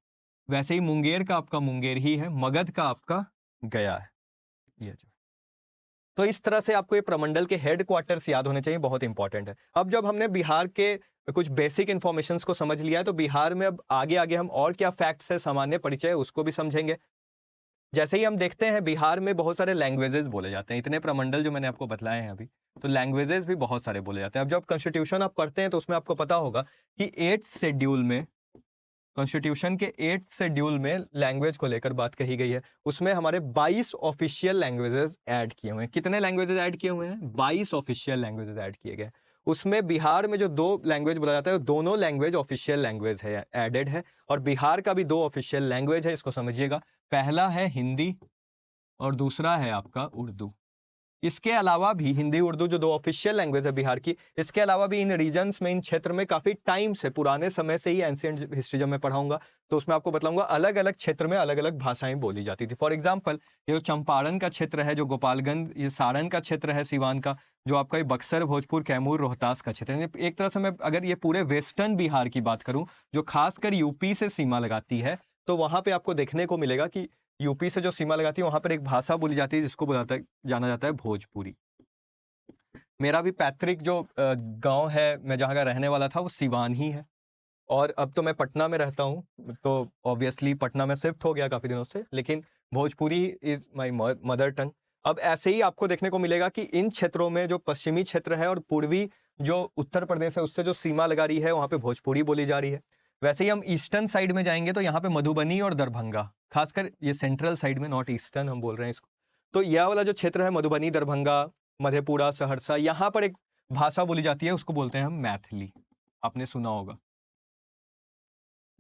वैसे ही मुंगेर का आपका मुंगेर ही है, मगध का आपका गया है। ये जो तो इस तरह से आपको ये प्रमंडल के हेड क्वार्टर्स याद होने चाहिए, बहुत इंपॉर्टेंट है। अब जब हमने बिहार के कुछ बेसिक इंफॉर्मेशंस को समझ लिया है, तो बिहार में अब आगे आगे हम और क्या फैक्ट्स है, सामान्य परिचय, उसको भी समझेंगे। जैसे ही हम देखते हैं बिहार में बहुत सारे लैंग्वेजेस बोले जाते हैं, इतने प्रमंडल जो मैंने आपको बतलाए हैं अभी, तो लैंग्वेजेस भी बहुत सारे बोले जाते हैं। अब जब कॉन्स्टिट्यूशन आप पढ़ते हैं तो उसमें आपको पता होगा कि 8th शेड्यूल में, कॉन्स्टिट्यूशन के 8th शेड्यूल में लैंग्वेज को लेकर बात कही गई है। उसमें हमारे 22 ऑफिशियल लैंग्वेजेस ऐड किए हुए हैं। कितने लैंग्वेजेस ऐड किए हुए हैं? 22 ऑफिशियल लैंग्वेजेस ऐड किए गए। उसमें बिहार में जो 2 लैंग्वेज बोला जाता है, दोनों लैंग्वेज ऑफिशियल लैंग्वेज है, एडेड है। और बिहार का भी 2 ऑफिशियल लैंग्वेज है, इसको समझिएगा। पहला है हिंदी और दूसरा है आपका उर्दू। इसके अलावा भी हिंदी उर्दू जो दो ऑफिशियल लैंग्वेज है बिहार की, इसके अलावा भी इन रीजन्स में, इन क्षेत्र में काफी टाइम से, पुराने समय से ही, एंशिएंट हिस्ट्री जब मैं पढ़ाऊंगा तो उसमें आपको बताऊंगा अलग अलग क्षेत्र में अलग अलग भाषाएं बोली जाती थी। फॉर एग्जाम्पल, ये जो चंपारण का क्षेत्र है, जो गोपालगंज, ये सारण का क्षेत्र है, सीवान का, जो आपका ये बक्सर, भोजपुर, कैमूर, रोहतास का क्षेत्र है, एक तरह से मैं अगर ये पूरे वेस्टर्न बिहार की बात करूं, जो खासकर यूपी से सीमा लगाती है, तो वहां पे आपको देखने को मिलेगा कि यूपी से जो सीमा लगाती है वहां पर एक भाषा बोली जाती है जिसको जाना जाता है भोजपुरी। मेरा भी पैतृक जो गांव है, मैं जहाँ का रहने वाला था, वो सीवान ही है, और अब तो मैं पटना में रहता हूँ, तो ऑब्वियसली पटना में शिफ्ट हो गया काफ़ी दिनों से, लेकिन Bhojpuri is my mother tongue. अब ऐसे ही आपको देखने को मिलेगा कि इन क्षेत्रों में जो पश्चिमी क्षेत्र है और पूर्वी जो उत्तर प्रदेश है उससे जो सीमा लगा रही है, वहाँ पे भोजपुरी बोली जा रही है। वैसे ही हम ईस्टर्न साइड में जाएंगे तो यहाँ पे मधुबनी और दरभंगा, खासकर ये सेंट्रल साइड में, नॉट ईस्टर्न हम बोल रहे हैं इसको, तो यह वाला जो क्षेत्र है मधुबनी, दरभंगा, मधेपुरा, सहरसा, यहाँ पर एक भाषा बोली जाती है, उसको बोलते हैं हम मैथिली। आपने सुना होगा,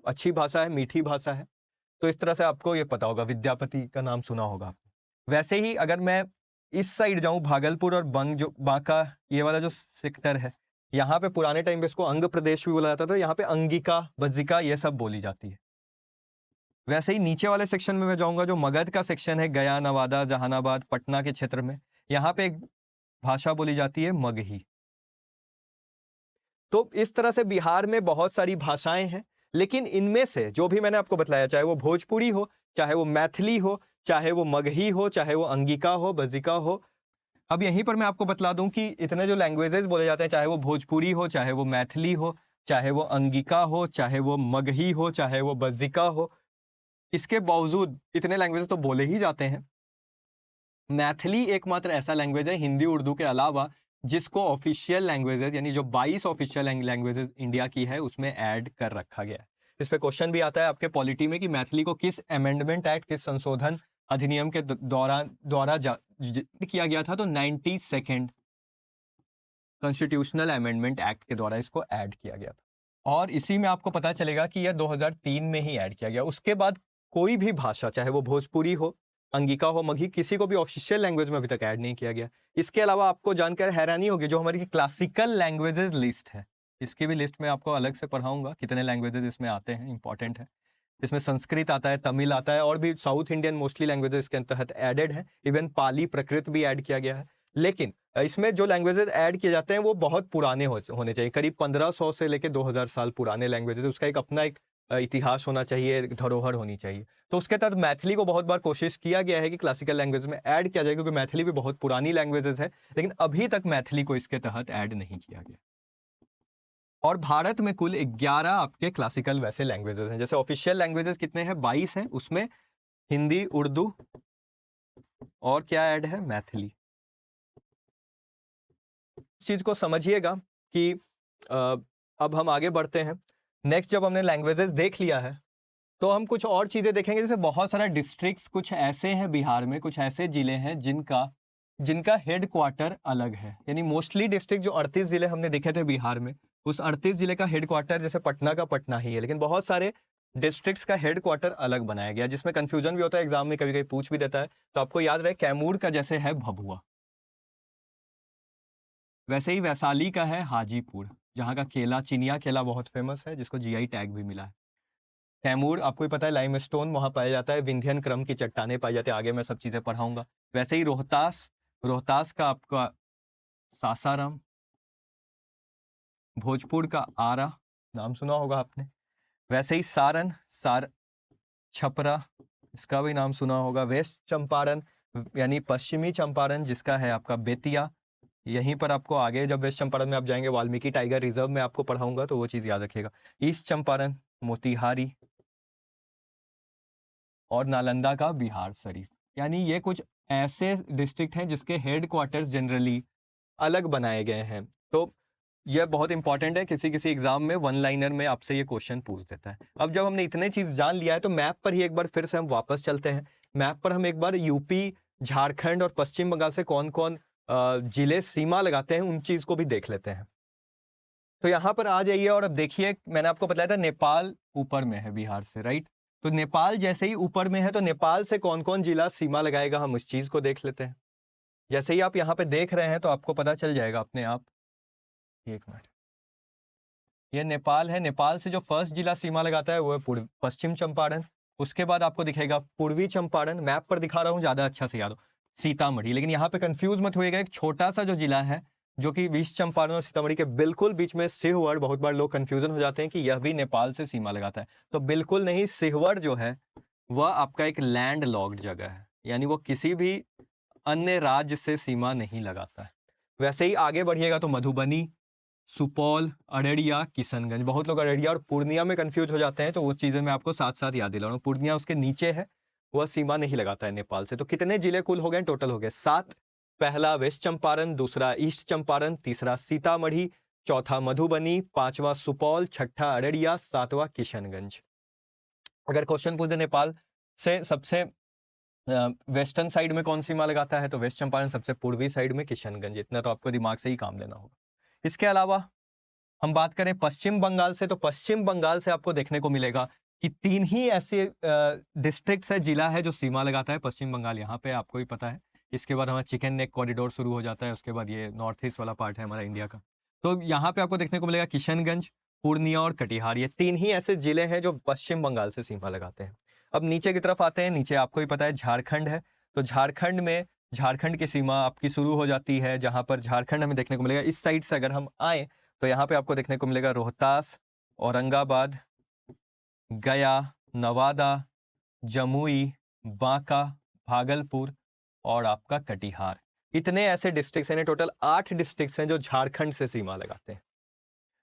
अच्छी भाषा है, मीठी भाषा है, तो इस तरह से आपको ये पता होगा, विद्यापति का नाम सुना होगा आपने। वैसे ही अगर मैं इस साइड जाऊं, भागलपुर और बंग, जो बांका, ये वाला जो सेक्टर है, यहाँ पे पुराने टाइम पे इसको अंग प्रदेश भी बोला जाता था, यहाँ पे अंगिका, बज्जिका, ये सब बोली जाती है। वैसे ही नीचे वाले सेक्शन में मैं जाऊंगा, जो मगध का सेक्शन है, गया, नवादा, जहानाबाद, पटना के क्षेत्र में, यहाँ पे एक भाषा बोली जाती है मगही। तो इस तरह से बिहार में बहुत सारी भाषाएं हैं, लेकिन इनमें से जो भी मैंने आपको बताया, चाहे वो भोजपुरी हो, चाहे वो मैथिली हो, चाहे वो मगही हो, चाहे वो अंगिका हो, बज्जिका हो, अब यहीं पर मैं आपको बतला दूं कि इतने जो लैंग्वेजेस बोले जाते हैं, चाहे वो भोजपुरी हो, चाहे वो मैथिली हो, चाहे वो अंगिका हो, चाहे वो मगही हो, चाहे वो बज्जिका हो, इसके बावजूद इतने लैंग्वेजेस तो बोले ही जाते हैं। मैथिली एकमात्र ऐसा लैंग्वेज है हिंदी उर्दू के अलावा जिसको ऑफिशियल लैंग्वेजेस, यानी जो 22 ऑफिशियल लैंग्वेजेस इंडिया की है उसमें ऐड कर रखा गया है। इस पे क्वेश्चन भी आता है आपके पॉलिटी में कि मैथिली को किस अमेंडमेंट एक्ट, किस संशोधन अधिनियम के द्वारा किया गया था, तो 92nd कॉन्स्टिट्यूशनल अमेंडमेंट एक्ट के द्वारा इसको ऐड किया गया था, और इसी में आपको पता चलेगा कि यह 2003 में ही ऐड किया गया। उसके बाद कोई भी भाषा, चाहे वो भोजपुरी हो, अंगिका हो, मगही, किसी को भी ऑफिशियल लैंग्वेज में अभी तक ऐड नहीं किया गया। इसके अलावा आपको जानकर हैरानी होगी, जो हमारी क्लासिकल लैंग्वेजेस लिस्ट है, इसकी भी लिस्ट में आपको अलग से पढ़ाऊंगा, कितने लैंग्वेजेस इसमें आते हैं, इंपॉर्टेंट है। इसमें संस्कृत आता है, तमिल आता है, और भी साउथ इंडियन मोस्टली लैंग्वेजेस इसके तहत एडेड है। इवन पाली, प्राकृत भी ऐड किया गया है। लेकिन इसमें जो लैंग्वेजेस ऐड किए जाते हैं वो बहुत पुराने होने चाहिए, करीब 1500 से लेकर 2000 साल पुराने लैंग्वेजेस, उसका एक अपना एक इतिहास होना चाहिए, एक धरोहर होनी चाहिए। तो उसके तहत मैथिली को बहुत बार कोशिश किया गया है कि क्लासिकल लैंग्वेज में ऐड किया जाए, क्योंकि मैथिली भी बहुत पुरानी लैंग्वेजेस है, लेकिन अभी तक मैथिली को इसके तहत ऐड नहीं किया गया। और भारत में कुल 11 आपके क्लासिकल वैसे लैंग्वेजेस हैं। जैसे ऑफिशियल लैंग्वेजेस कितने हैं, 22 हैं, उसमें हिंदी, उर्दू और क्या ऐड है, मैथिली। इस चीज को समझिएगा कि अब हम आगे बढ़ते हैं। नेक्स्ट, जब हमने लैंग्वेजेस देख लिया है तो हम कुछ और चीजें देखेंगे। जैसे बहुत सारा डिस्ट्रिक्ट्स कुछ ऐसे हैं बिहार में, कुछ ऐसे जिले हैं जिनका हेड क्वार्टर अलग है। यानी मोस्टली डिस्ट्रिक्ट जो 38 जिले हमने देखे थे बिहार में, उस 38 जिले का हेड क्वार्टर जैसे पटना का पटना ही है, लेकिन बहुत सारे डिस्ट्रिक्ट्स का हेड क्वार्टर अलग बनाया गया, जिसमें कंफ्यूजन भी होता है, एग्जाम में कभी कभी पूछ भी देता है। तो आपको याद रहे, कैमूर का जैसे है भभुआ, वैसे ही वैशाली का है हाजीपुर, जहाँ का केला, चिनिया केला बहुत फेमस है, जिसको जीआई टैग भी मिला है। कैमूर आपको ही पता है, लाइमस्टोन वहाँ पाया जाता है, विंध्यन क्रम की चट्टानें पाई जाती है, आगे मैं सब चीज़ें पढ़ाऊंगा। वैसे ही रोहतास का आपका सासाराम, भोजपुर का आरा, नाम सुना होगा आपने। वैसे ही छपरा, इसका भी नाम सुना होगा। वेस्ट चंपारण यानी पश्चिमी चंपारण, जिसका है आपका बेतिया। यहीं पर आपको आगे जब वेस्ट चंपारण में आप जाएंगे, वाल्मीकि टाइगर रिजर्व में आपको पढ़ाऊंगा, तो वो चीज़ याद रखिएगा। ईस्ट चंपारण, मोतिहारी, और नालंदा का बिहार शरीफ। यानी ये कुछ ऐसे डिस्ट्रिक्ट हैं जिसके हेड क्वार्टर्स जनरली अलग बनाए गए हैं। तो यह बहुत इंपॉर्टेंट है, किसी किसी एग्जाम में वन लाइनर में आपसे ये क्वेश्चन पूछ देता है। अब जब हमने इतने चीज जान लिया है तो मैप पर ही एक बार फिर से हम वापस चलते हैं। मैप पर हम एक बार यूपी, झारखंड और पश्चिम बंगाल से कौन कौन जिले सीमा लगाते हैं, उन चीज को भी देख लेते हैं। तो यहाँ पर आ जाइए और अब देखिए, मैंने आपको बताया था नेपाल ऊपर में है बिहार से, राइट। तो नेपाल जैसे ही ऊपर में है, तो नेपाल से कौन कौन जिला सीमा लगाएगा, हम उस चीज को देख लेते हैं। जैसे ही आप यहाँ पे देख रहे हैं तो आपको पता चल जाएगा अपने आप। एक मिनट, ये नेपाल है। नेपाल से जो फर्स्ट जिला सीमा लगाता है वो है पश्चिम चंपारण। उसके बाद आपको दिखेगा पूर्वी चंपारण, मैप पर दिखा रहा हूँ ज़्यादा अच्छा से याद हो, सीतामढ़ी। लेकिन यहाँ पे कंफ्यूज मत होइएगा, एक छोटा सा जो जिला है जो कि ईस्ट चंपारण और सीतामढ़ी के बिल्कुल बीच में, सिहवड़। बहुत बार लोग कंफ्यूजन हो जाते हैं कि यह भी नेपाल से सीमा लगाता है, तो बिल्कुल नहीं। सिहवड़ जो है वह आपका एक लैंड लॉक्ड जगह है, यानी वो किसी भी अन्य राज्य से सीमा नहीं लगाता है। वैसे ही आगे बढ़िएगा तो मधुबनी, सुपौल, अररिया, किशनगंज। बहुत लोग अररिया और पूर्णिया में कंफ्यूज हो जाते हैं, तो वो चीज़ें मैं आपको साथ साथ याद दिला रहा हूँ। पूर्णिया उसके नीचे है, वह सीमा नहीं लगाता है नेपाल से। तो कितने जिले कुल हो गए? टोटल हो गए 7। पहला वेस्ट चंपारण, दूसरा ईस्ट चंपारण, तीसरा सीतामढ़ी, चौथा मधुबनी, पांचवा सुपौल, छठा अररिया, सातवां किशनगंज। अगर क्वेश्चन पूछ दे नेपाल से सबसे वेस्टर्न साइड में कौन सीमा लगाता है, तो वेस्ट चंपारण। सबसे पूर्वी साइड में किशनगंज। इतना तो आपको दिमाग से ही काम लेना होगा। इसके अलावा हम बात करें पश्चिम बंगाल से, तो पश्चिम बंगाल से आपको देखने को मिलेगा कि 3 ही ऐसे डिस्ट्रिक्ट्स है, जिला है जो सीमा लगाता है पश्चिम बंगाल। यहाँ पे आपको ही पता है। इसके बाद हमारा चिकन नेक कॉरिडोर शुरू हो जाता है, उसके बाद ये नॉर्थ ईस्ट वाला पार्ट है हमारा इंडिया का। तो यहाँ पे आपको देखने को मिलेगा किशनगंज, पूर्णिया और कटिहार। ये 3 ही ऐसे जिले हैं जो पश्चिम बंगाल से सीमा लगाते हैं। अब नीचे की तरफ आते हैं। नीचे आपको ही पता है झारखंड है, तो झारखंड में झारखंड की सीमा आपकी शुरू हो जाती है, जहां पर झारखंड हमें देखने को मिलेगा। इस साइड से अगर हम आए तो यहाँ पे आपको देखने को मिलेगा रोहतास, औरंगाबाद, गया, नवादा, जमुई, बांका, भागलपुर और आपका कटिहार। इतने ऐसे डिस्ट्रिक्ट्स हैं, टोटल 8 डिस्ट्रिक्ट्स हैं जो झारखंड से सीमा लगाते हैं।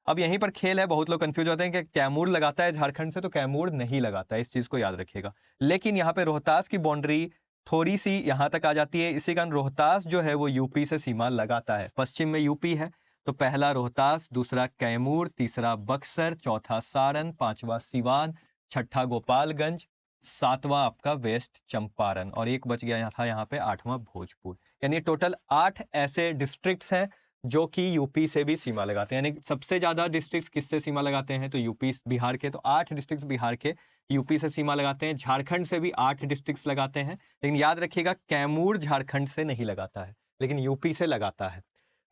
अब यहीं पर खेल है, बहुत लोग कंफ्यूज होते हैं कि कैमूर लगाता है झारखंड से, तो कैमूर नहीं लगाता है, इस चीज को याद रखिएगा। लेकिन यहाँ पे रोहतास की बाउंड्री थोड़ी सी यहाँ तक आ जाती है, इसी कारण रोहतास जो है वो यूपी से सीमा लगाता है। पश्चिम में यूपी है, तो पहला रोहतास, दूसरा कैमूर, तीसरा बक्सर, चौथा सारण, पांचवा सिवान, छठा गोपालगंज, सातवां आपका वेस्ट चंपारण, और एक बच गया था यहाँ पे 8वां भोजपुर। यानी टोटल 8 ऐसे डिस्ट्रिक्ट्स हैं जो कि यूपी से भी सीमा लगाते हैं। यानी सबसे ज्यादा डिस्ट्रिक्ट्स किससे सीमा लगाते हैं, तो यूपी, बिहार के। तो 8 डिस्ट्रिक्ट्स बिहार के यूपी से सीमा लगाते हैं। झारखंड से भी 8 डिस्ट्रिक्ट्स लगाते हैं, लेकिन याद रखिएगा कैमूर झारखंड से नहीं लगाता है, लेकिन यूपी से लगाता है।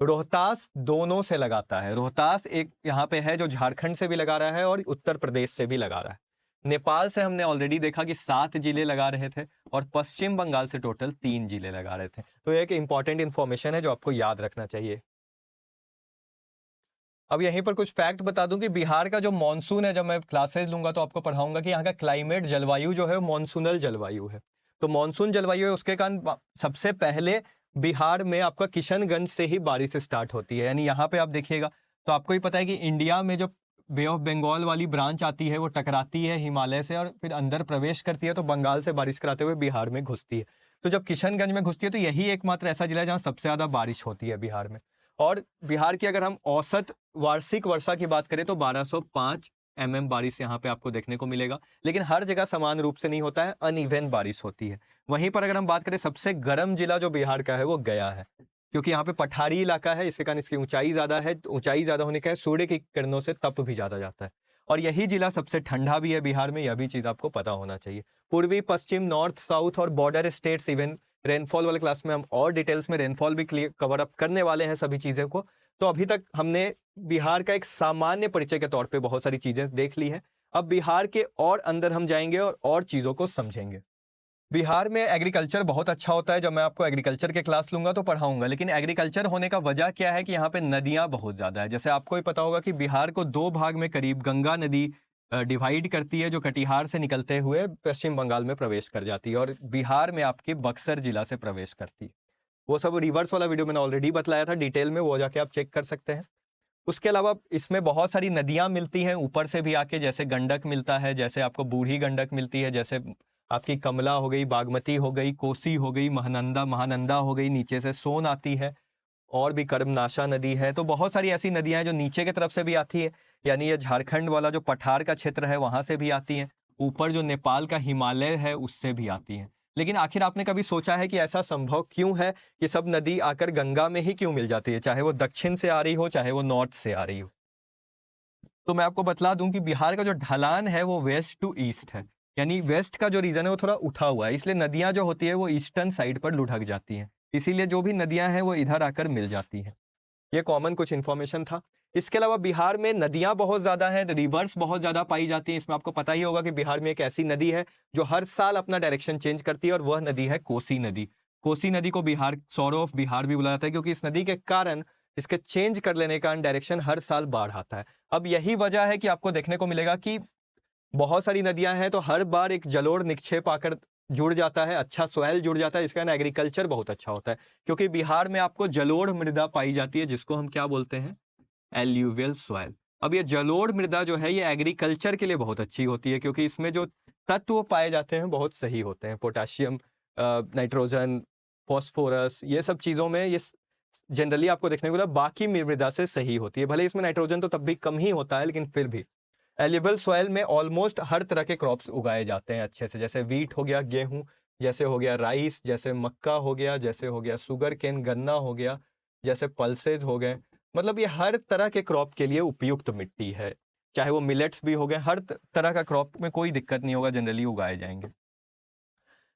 रोहतास दोनों से लगाता है। रोहतास एक यहाँ पे है जो झारखंड से भी लगा रहा है और उत्तर प्रदेश से भी लगा रहा है। नेपाल से हमने ऑलरेडी देखा कि 7 जिले लगा रहे थे, और पश्चिम बंगाल से टोटल 3 जिले लगा रहे थे। तो एक इंपॉर्टेंट इंफॉर्मेशन है जो आपको याद रखना चाहिए। अब यहीं पर कुछ फैक्ट बता दूं कि बिहार का जो मॉनसून है, जब मैं क्लासेस लूंगा तो आपको पढ़ाऊंगा कि यहाँ का क्लाइमेट, जलवायु जो है मॉनसूनल जलवायु है। तो मॉनसून जलवायु है, उसके कारण सबसे पहले बिहार में आपका किशनगंज से ही बारिश स्टार्ट होती है। यानी यहाँ पे आप देखिएगा तो आपको ही पता है कि इंडिया में जो बे ऑफ बंगाल वाली ब्रांच आती है वो टकराती है हिमालय से और फिर अंदर प्रवेश करती है, तो बंगाल से बारिश कराते हुए बिहार में घुसती है। तो जब किशनगंज में घुसती है तो यही एकमात्र ऐसा जिला है जहाँ सबसे ज्यादा बारिश होती है बिहार में। और बिहार की अगर हम औसत वार्षिक वर्षा की बात करें तो 1205 बारिश यहाँ पे आपको देखने को मिलेगा, लेकिन हर जगह समान रूप से नहीं होता है, अनइवन बारिश होती है। वहीं पर अगर हम बात करें सबसे गर्म जिला जो बिहार का है वो गया है, क्योंकि यहाँ पे पठारी इलाका है, इसके कारण इसकी ऊंचाई ज्यादा है। ऊंचाई ज्यादा होने का सूर्य की किरणों से तप भी ज्यादा जाता है, और यही जिला सबसे ठंडा भी है बिहार में। यह भी चीज आपको पता होना चाहिए। पूर्वी, पश्चिम, नॉर्थ, साउथ और बॉर्डर स्टेट्स, इवन रेनफॉल वाले क्लास में हम और डिटेल्स में रेनफॉल भी क्लियर कवर अप करने वाले हैं सभी चीजें को। तो अभी तक हमने बिहार का एक सामान्य परिचय के तौर पे बहुत सारी चीजें देख ली हैं। अब बिहार के और अंदर हम जाएंगे और चीजों को समझेंगे। बिहार में एग्रीकल्चर बहुत अच्छा होता है। जब मैं आपको एग्रीकल्चर के क्लास लूंगा तो पढ़ाऊंगा, लेकिन एग्रीकल्चर होने का वजह क्या है कि यहाँ पे नदियां बहुत ज्यादा है। जैसे आपको ही पता होगा कि बिहार को 2 भाग में करीब गंगा नदी डिवाइड करती है, जो कटिहार से निकलते हुए पश्चिम बंगाल में प्रवेश कर जाती है, और बिहार में आपके बक्सर जिला से प्रवेश करती है। वो सब रिवर्स वाला वीडियो मैंने ऑलरेडी बतलाया था डिटेल में, वो जाके आप चेक कर सकते हैं। उसके अलावा इसमें बहुत सारी नदियां मिलती हैं ऊपर से भी आके, जैसे गंडक मिलता है, जैसे आपको बूढ़ी गंडक मिलती है, जैसे आपकी कमला हो गई, बागमती हो गई, कोसी हो गई, महानंदा हो गई, नीचे से सोन आती है, और भी कर्मनाशा नदी है। तो बहुत सारी ऐसी नदियां हैं जो नीचे की तरफ से भी आती है, यानी ये झारखंड वाला जो पठार का क्षेत्र है वहां से भी आती हैं, ऊपर जो नेपाल का हिमालय है उससे भी आती हैं। लेकिन आखिर आपने कभी सोचा है कि ऐसा संभव क्यों है कि सब नदी आकर गंगा में ही क्यों मिल जाती है, चाहे वो दक्षिण से आ रही हो चाहे वो नॉर्थ से आ रही हो? तो मैं आपको बतला दूं कि बिहार का जो ढलान है वो वेस्ट टू ईस्ट है, यानी वेस्ट का जो रीजन है वो थोड़ा उठा हुआ है, इसलिए नदियां जो होती है वो ईस्टर्न साइड पर लुढ़क जाती हैं। इसीलिए जो भी नदियां हैं वो इधर आकर मिल जाती हैं। ये कॉमन कुछ इन्फॉर्मेशन था। इसके अलावा बिहार में नदियां बहुत ज़्यादा हैं, रिवर्स बहुत ज़्यादा पाई जाती हैं। इसमें आपको पता ही होगा कि बिहार में एक ऐसी नदी है जो हर साल अपना डायरेक्शन चेंज करती है, और वह नदी है कोसी नदी। कोसी नदी को बिहार, सौरो ऑफ बिहार भी बुलाया जाता है, क्योंकि इस नदी के कारण, इसके चेंज कर लेने का डायरेक्शन, हर साल बाढ़ आता है। अब यही वजह है कि आपको देखने को मिलेगा कि बहुत सारी नदियां हैं तो हर बार एक जलोढ़ निक्षेप आकर जुड़ जाता है, अच्छा सॉइल जुड़ जाता है, इसका ना एग्रीकल्चर बहुत अच्छा होता है, क्योंकि बिहार में आपको जलोढ़ मृदा पाई जाती है, जिसको हम क्या बोलते हैं, एल्यूवियल सॉइल। अब ये जलोढ़ मृदा जो है ये एग्रीकल्चर के लिए बहुत अच्छी होती है, क्योंकि इसमें जो तत्व पाए जाते हैं बहुत सही होते हैं, पोटाशियम, नाइट्रोजन, फॉस्फोरस, ये सब चीज़ों में ये जनरली आपको देखने को मिला बाकी मृदा से सही होती है। भले इसमें नाइट्रोजन तो तब भी कम ही होता है, लेकिन फिर भी एल्यूवियल सॉइल में ऑलमोस्ट हर तरह के क्रॉप्स उगाए जाते हैं अच्छे से, जैसे वीट हो गया, गेहूं, जैसे हो गया राइस, जैसे मक्का हो गया, जैसे हो गया शुगर केन, गन्ना हो गया, जैसे पल्सेज हो गए। मतलब ये हर तरह के क्रॉप के लिए उपयुक्त मिट्टी है, चाहे वो मिलेट्स भी हो गए, हर तरह का क्रॉप में कोई दिक्कत नहीं होगा, जनरली उगाए जाएंगे।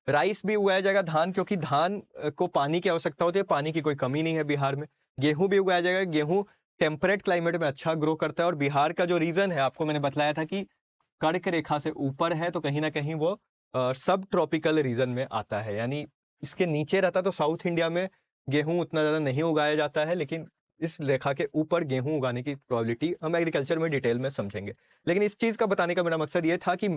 राइस भी उगाया जाएगा, धान, क्योंकि धान को पानी की आवश्यकता होती है, पानी की कोई कमी नहीं है बिहार में। गेहूं भी उगाया जाएगा, गेहूं टेम्परेट क्लाइमेट में अच्छा ग्रो करता है, और बिहार का जो रीजन है आपको मैंने बताया था कि कर्क रेखा से ऊपर है, तो कहीं ना कहीं वो सब ट्रॉपिकल रीजन में आता है, यानी इसके नीचे रहता तो साउथ इंडिया में गेहूं उतना ज़्यादा नहीं उगाया जाता है, लेकिन इस रेखा के ऊपर गेहूं उगाने की प्रोबेबिलिटी हम एग्रीकल्चर में डिटेल में समझेंगे। लेकिन इस चीज़ का बताने का मेरा मकसद ये था कि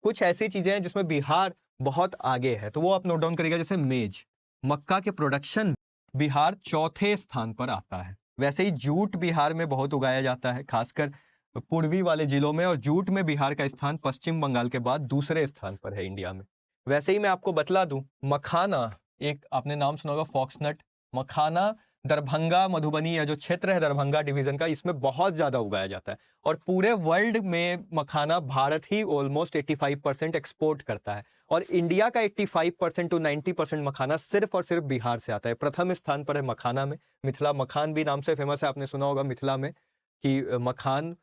कुछ ऐसी चीज़ें हैं जिसमें बिहार बहुत आगे है, तो वो आप नोट डाउन करिएगा। जैसे मेज, मक्का के प्रोडक्शन बिहार चौथे स्थान पर आता है। वैसे ही जूट बिहार में बहुत उगाया जाता है, खासकर पूर्वी वाले जिलों में, और जूट में बिहार का स्थान पश्चिम बंगाल के बाद दूसरे स्थान पर है इंडिया में। वैसे ही मैं आपको बतला दूं, मखाना, एक आपने नाम सुना होगा फॉक्सनट, मखाना दरभंगा मधुबनी, या जो क्षेत्र है दरभंगा डिवीजन का, इसमें बहुत ज्यादा उगाया जाता है, और पूरे वर्ल्ड में मखाना भारत ही ऑलमोस्ट 85% एक्सपोर्ट करता है, और इंडिया का 85% टू 90% मखाना सिर्फ और सिर्फ बिहार से आता है। प्रथम स्थान पर है मखाना में, मिथिला मखान भी नाम से फेमस है, आपने सुना होगा मिथिला में कि मखान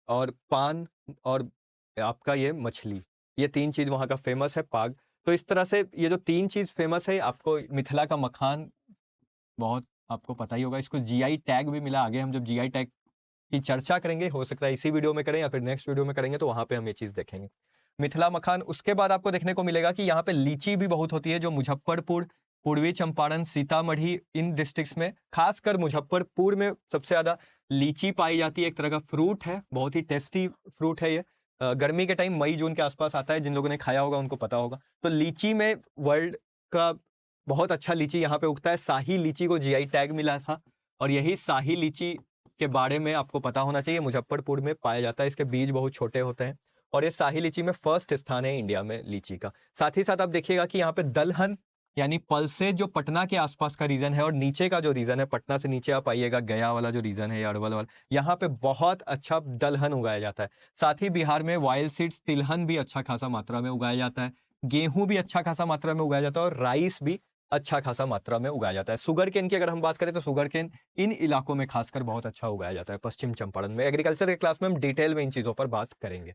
और पान और आपका ये मछली, ये तीन चीज वहाँ का फेमस है, पाग। तो इस तरह से ये जो तीन चीज फेमस है, आपको मिथिला का मखान बहुत आपको पता ही होगा, इसको जीआई टैग भी मिला। आगे हम जब जीआई टैग की चर्चा करेंगे, हो सकता है इसी वीडियो में करें या फिर नेक्स्ट वीडियो में करेंगे, तो वहां पे हम ये चीज देखेंगे, मिथिला मखान। उसके बाद आपको देखने को मिलेगा कि यहाँ पे लीची भी बहुत होती है, जो मुजफ्फरपुर, पूर्वी चंपारण, सीतामढ़ी, इन डिस्ट्रिक्ट्स में, खासकर मुजफ्फरपुर में सबसे ज्यादा लीची पाई जाती है। एक तरह का फ्रूट है, बहुत ही टेस्टी फ्रूट है ये। गर्मी के टाइम मई जून के आसपास आता है, जिन लोगों ने खाया होगा उनको पता होगा। तो लीची में वर्ल्ड का बहुत अच्छा लीची यहाँ पे उगता है। शाही लीची को जीआई टैग मिला था, और यही शाही लीची के बारे में आपको पता होना चाहिए, मुजफ्फरपुर में पाया जाता है, इसके बीज बहुत छोटे होते हैं, और ये शाही लीची में फर्स्ट स्थान है इंडिया में लीची का। साथ ही साथ आप देखिएगा कि यहाँ पे दलहन, यानी पल्सेज, जो पटना के आसपास का रीजन है, और नीचे का जो रीजन है, पटना से नीचे आप आइएगा, गया वाला जो रीजन है या अरवल वाला, यहाँ पे बहुत अच्छा दलहन उगाया जाता है। साथ ही बिहार में वाइल्ड सीड्स, तिलहन भी अच्छा खासा मात्रा में उगाया जाता है, गेहूं भी अच्छा खासा मात्रा में उगाया जाता है, और राइस भी अच्छा खासा मात्रा में उगाया जाता है। शुगर केन की अगर हम बात करें तो शुगर केन इन इलाकों में खासकर बहुत अच्छा उगाया जाता है, पश्चिम चंपारण में। एग्रीकल्चर के क्लास में हम डिटेल में इन चीज़ों पर बात करेंगे।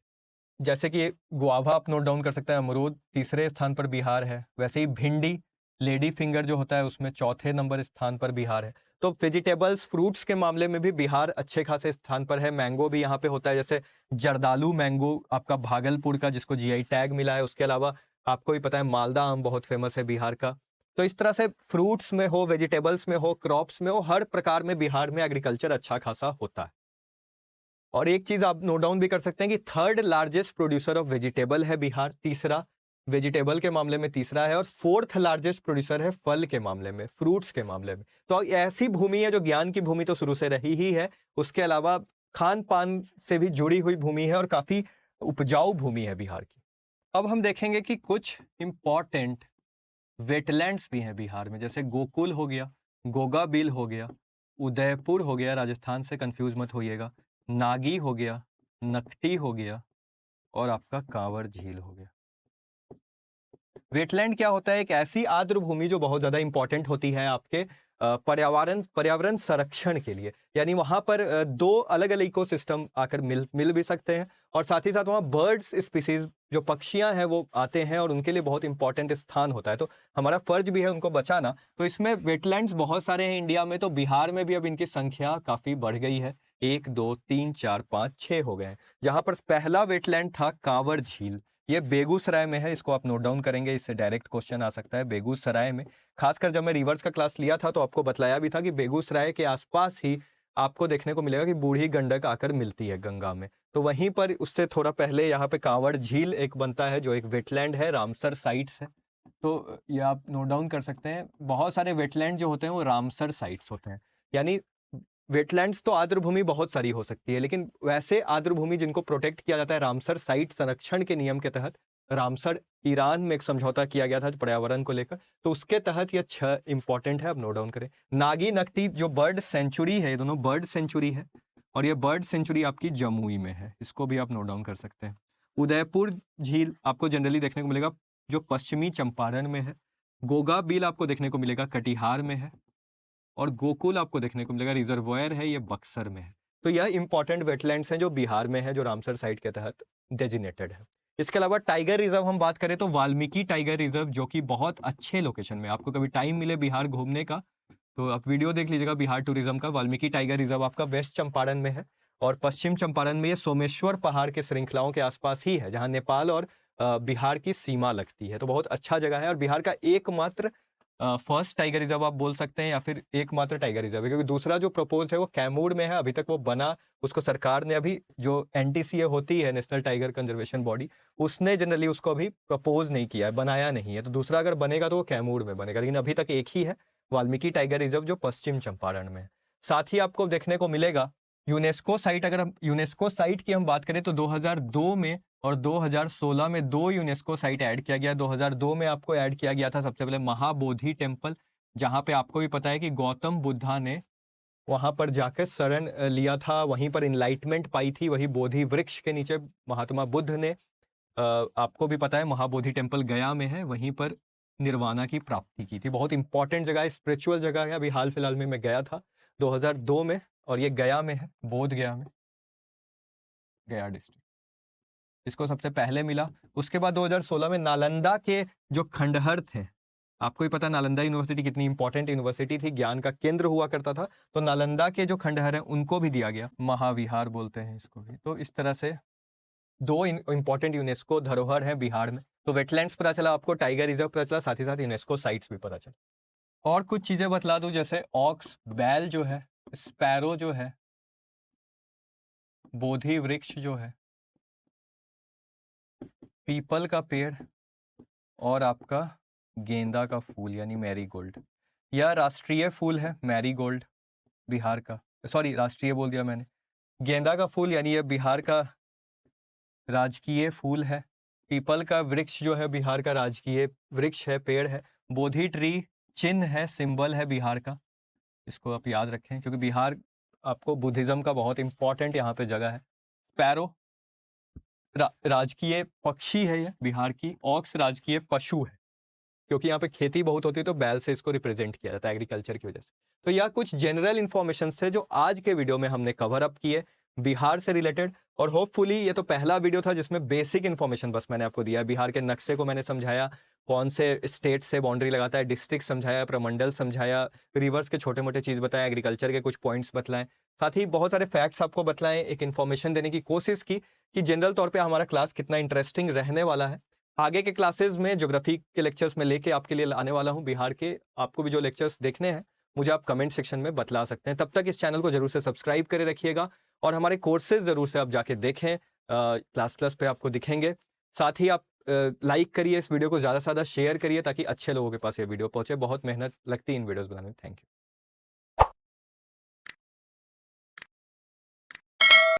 जैसे कि गुआवा आप नोट डाउन कर सकते हैं, अमरूद तीसरे स्थान पर बिहार है। वैसे ही भिंडी, लेडी फिंगर जो होता है, उसमें चौथे नंबर स्थान पर बिहार है। तो वेजिटेबल्स, फ्रूट्स के मामले में भी बिहार अच्छे खासे स्थान पर है। मैंगो भी यहाँ पे होता है, जैसे जर्दालू मैंगो आपका भागलपुर का, जिसको जीआई टैग मिला है। उसके अलावा आपको भी पता है मालदा आम बहुत फेमस है बिहार का। तो इस तरह से फ्रूट्स में हो, वेजिटेबल्स में हो, क्रॉप्स में हो, हर प्रकार में बिहार में एग्रीकल्चर अच्छा खासा होता है। और एक चीज आप नोट डाउन भी कर सकते हैं कि third largest producer of vegetable है बिहार, तीसरा वेजिटेबल के मामले में तीसरा है, और फोर्थ लार्जेस्ट प्रोड्यूसर है फल के मामले में, फ्रूट्स के मामले में। तो ऐसी भूमि है जो ज्ञान की भूमि तो शुरू से रही ही है, उसके अलावा खान पान से भी जुड़ी हुई भूमि है, और काफी उपजाऊ भूमि है बिहार की। अब हम देखेंगे कि कुछ इंपॉर्टेंट वेटलैंड्स भी हैं बिहार में, जैसे गोकुल हो गया, गोगा बिल हो गया, उदयपुर हो गया, राजस्थान से कंफ्यूज मत होइएगा, नागी हो गया, नकटी हो गया, और आपका कांवर झील हो गया। वेटलैंड क्या होता है? एक ऐसी आर्द्र भूमि जो बहुत ज्यादा इंपॉर्टेंट होती है आपके पर्यावरण संरक्षण के लिए, यानी वहां पर दो अलग अलग इकोसिस्टम आकर मिल भी सकते हैं, और साथ ही साथ वहाँ बर्ड्स स्पीसीज जो पक्षियां हैं वो आते हैं और उनके लिए बहुत इंपॉर्टेंट स्थान होता है, तो हमारा फर्ज भी है उनको बचाना। तो इसमें वेटलैंड्स बहुत सारे हैं इंडिया में, तो बिहार में भी अब इनकी संख्या काफी बढ़ गई है, 1 2 3 4 5 6 हो गए हैं। जहां पर पहला वेटलैंड था कांवर झील, ये बेगूसराय में है, इसको आप नोट डाउन करेंगे, इससे डायरेक्ट क्वेश्चन आ सकता है। बेगूसराय में, खासकर जब मैं रिवर्स का क्लास लिया था तो आपको बतलाया भी था कि बेगूसराय के आसपास ही आपको देखने को मिलेगा कि बूढ़ी गंडक आकर मिलती है गंगा में, तो वहीं पर उससे थोड़ा पहले यहाँ पे कांवड़ झील एक बनता है जो एक वेटलैंड है, रामसर साइट्स है। तो ये आप नोट डाउन कर सकते हैं, बहुत सारे वेटलैंड जो होते हैं वो रामसर साइट्स होते हैं। यानी वेटलैंड्स तो आर्द्रभूमि बहुत सारी हो सकती है, लेकिन वैसे आर्द्रभूमि जिनको प्रोटेक्ट किया जाता है रामसर साइट संरक्षण के नियम के तहत, रामसर ईरान में एक समझौता किया गया था पर्यावरण को लेकर, तो उसके तहत ये 6 इंपॉर्टेंट है, आप नोट डाउन करें। नागी नकटी जो बर्ड सेंचुरी है, ये दोनों बर्ड सेंचुरी है, और ये बर्ड सेंचुरी आपकी जमुई में है, इसको भी आप नोट डाउन कर सकते हैं। उदयपुर झील आपको जनरली देखने को मिलेगा जो पश्चिमी चंपारण में है। गोगा बील आपको देखने को मिलेगा कटिहार में है, और गोकुल आपको देखने को मिलेगा रिजर्वायर है, ये बक्सर में है। तो यह इंपॉर्टेंट वेटलैंड्स हैं जो बिहार में है, जो रामसर साइट के तहत डेजिनेटेड है। इसके अलावा टाइगर रिजर्व हम बात करें तो वाल्मीकि टाइगर रिजर्व, जो कि बहुत अच्छे लोकेशन में, आपको कभी टाइम मिले बिहार घूमने का तो आप वीडियो देख लीजिएगा बिहार टूरिज्म का। वाल्मीकि टाइगर रिजर्व आपका वेस्ट चंपारण में है, और पश्चिम चंपारण में ये सोमेश्वर पहाड़ के श्रृंखलाओं के आसपास ही है, जहां नेपाल और बिहार की सीमा लगती है। तो बहुत अच्छा जगह है, और बिहार का एकमात्र फर्स्ट टाइगर रिजर्व आप बोल सकते हैं, या फिर एकमात्र टाइगर रिजर्व है, क्योंकि दूसरा जो प्रपोज्ड है वो कैमूर में है, अभी तक वो बना, उसको सरकार ने अभी, जो एनटीसीए होती है नेशनल टाइगर कंजर्वेशन बॉडी, उसने जनरली उसको अभी प्रपोज नहीं किया है, बनाया नहीं है। तो दूसरा अगर बनेगा तो वो कैमूर में बनेगा, लेकिन अभी तक एक ही है, वाल्मीकि टाइगर रिजर्व, जो पश्चिम चंपारण में है। साथ ही आपको देखने को मिलेगा यूनेस्को साइट, अगर हम यूनेस्को साइट की हम बात करें तो 2002 में और 2016 में 2 यूनेस्को साइट ऐड किया गया। 2002 में आपको ऐड किया गया था सबसे पहले महाबोधि टेम्पल, जहां पे आपको भी पता है कि गौतम बुद्धा ने वहां पर जाकर शरण लिया था, वहीं पर इनलाइटमेंट पाई थी, वही बोधि वृक्ष के नीचे महात्मा बुद्ध ने, आपको भी पता है महाबोधि टेम्पल गया में है, वहीं पर निर्वाणा की प्राप्ति की थी। बहुत इंपॉर्टेंट जगह है, स्पिरिचुअल जगह है। अभी हाल फिलहाल में मैं गया था 2002 में, और ये गया में है, बोध गया में, गया डिस्ट्रिक्ट, इसको सबसे पहले मिला। उसके बाद 2016 में नालंदा के जो खंडहर थे, आपको ही पता नालंदा यूनिवर्सिटी कितनी इंपॉर्टेंट यूनिवर्सिटी थी, ज्ञान का केंद्र हुआ करता था, तो नालंदा के जो खंडहर हैं उनको भी दिया गया, महाविहार बोलते हैं इसको भी। तो इस तरह से 2 इंपॉर्टेंट यूनेस्को धरोहर हैं बिहार में। तो वेटलैंड्स पता चला आपको, टाइगर रिजर्व पता चला, साथ ही साथ यूनेस्को साइट्स भी पता चला। और कुछ चीजें बतला दूं, जैसे ऑक्स, बैल जो है, स्पैरो जो है, बोधि वृक्ष जो है, पीपल का पेड़, और आपका गेंदा का फूल यानी मैरीगोल्ड, यह राष्ट्रीय फूल है मैरीगोल्ड बिहार का, सॉरी राष्ट्रीय बोल दिया मैंने। गेंदा का फूल यानी यह बिहार का राजकीय फूल है। पीपल का वृक्ष जो है बिहार का राजकीय वृक्ष है, पेड़ है। बोधि ट्री चिन्ह है, सिंबल है बिहार का, इसको आप याद रखें, क्योंकि बिहार आपको बुद्धिज्म का बहुत इंपॉर्टेंट यहाँ पे जगह है। स्पैरो राजकीय पक्षी है ये बिहार की। ऑक्स राजकीय पशु है, क्योंकि यहाँ पे खेती बहुत होती है, तो बैल से इसको रिप्रेजेंट किया जाता है एग्रीकल्चर की वजह से। तो यह कुछ जनरल इंफॉर्मेशन थे जो आज के वीडियो में हमने कवर अप किए बिहार से रिलेटेड, और होपफुली ये तो पहला वीडियो था जिसमें बेसिक इन्फॉर्मेशन बस मैंने आपको दिया। बिहार के नक्शे को मैंने समझाया, कौन से स्टेट से बाउंड्री लगाता है, डिस्ट्रिक्ट समझाया, प्रमंडल समझाया, रिवर्स के छोटे मोटे चीज़ बताए, एग्रीकल्चर के कुछ पॉइंट्स बतलाएं, साथ ही बहुत सारे फैक्ट्स आपको बतलाएं, एक इन्फॉर्मेशन देने की कोशिश की कि जनरल तौर पर हमारा क्लास कितना इंटरेस्टिंग रहने वाला है। आगे के क्लासेस में ज्योग्राफी के लेक्चर्स में लेके आपके लिए आने वाला हूं बिहार के। आपको भी जो लेक्चर्स देखने हैं मुझे आप कमेंट सेक्शन में बतला सकते हैं। तब तक इस चैनल को जरूर से सब्सक्राइब करे रखिएगा, और हमारे कोर्सेज जरूर से आप जाके देखें, क्लास प्लस पे आपको दिखेंगे। साथ ही आप लाइक करिए, इस वीडियो को ज़्यादा से ज़्यादा शेयर करिए, ताकि अच्छे लोगों के पास ये वीडियो पहुंचे। बहुत मेहनत लगती है इन वीडियोज़ बनाने में। Thank you.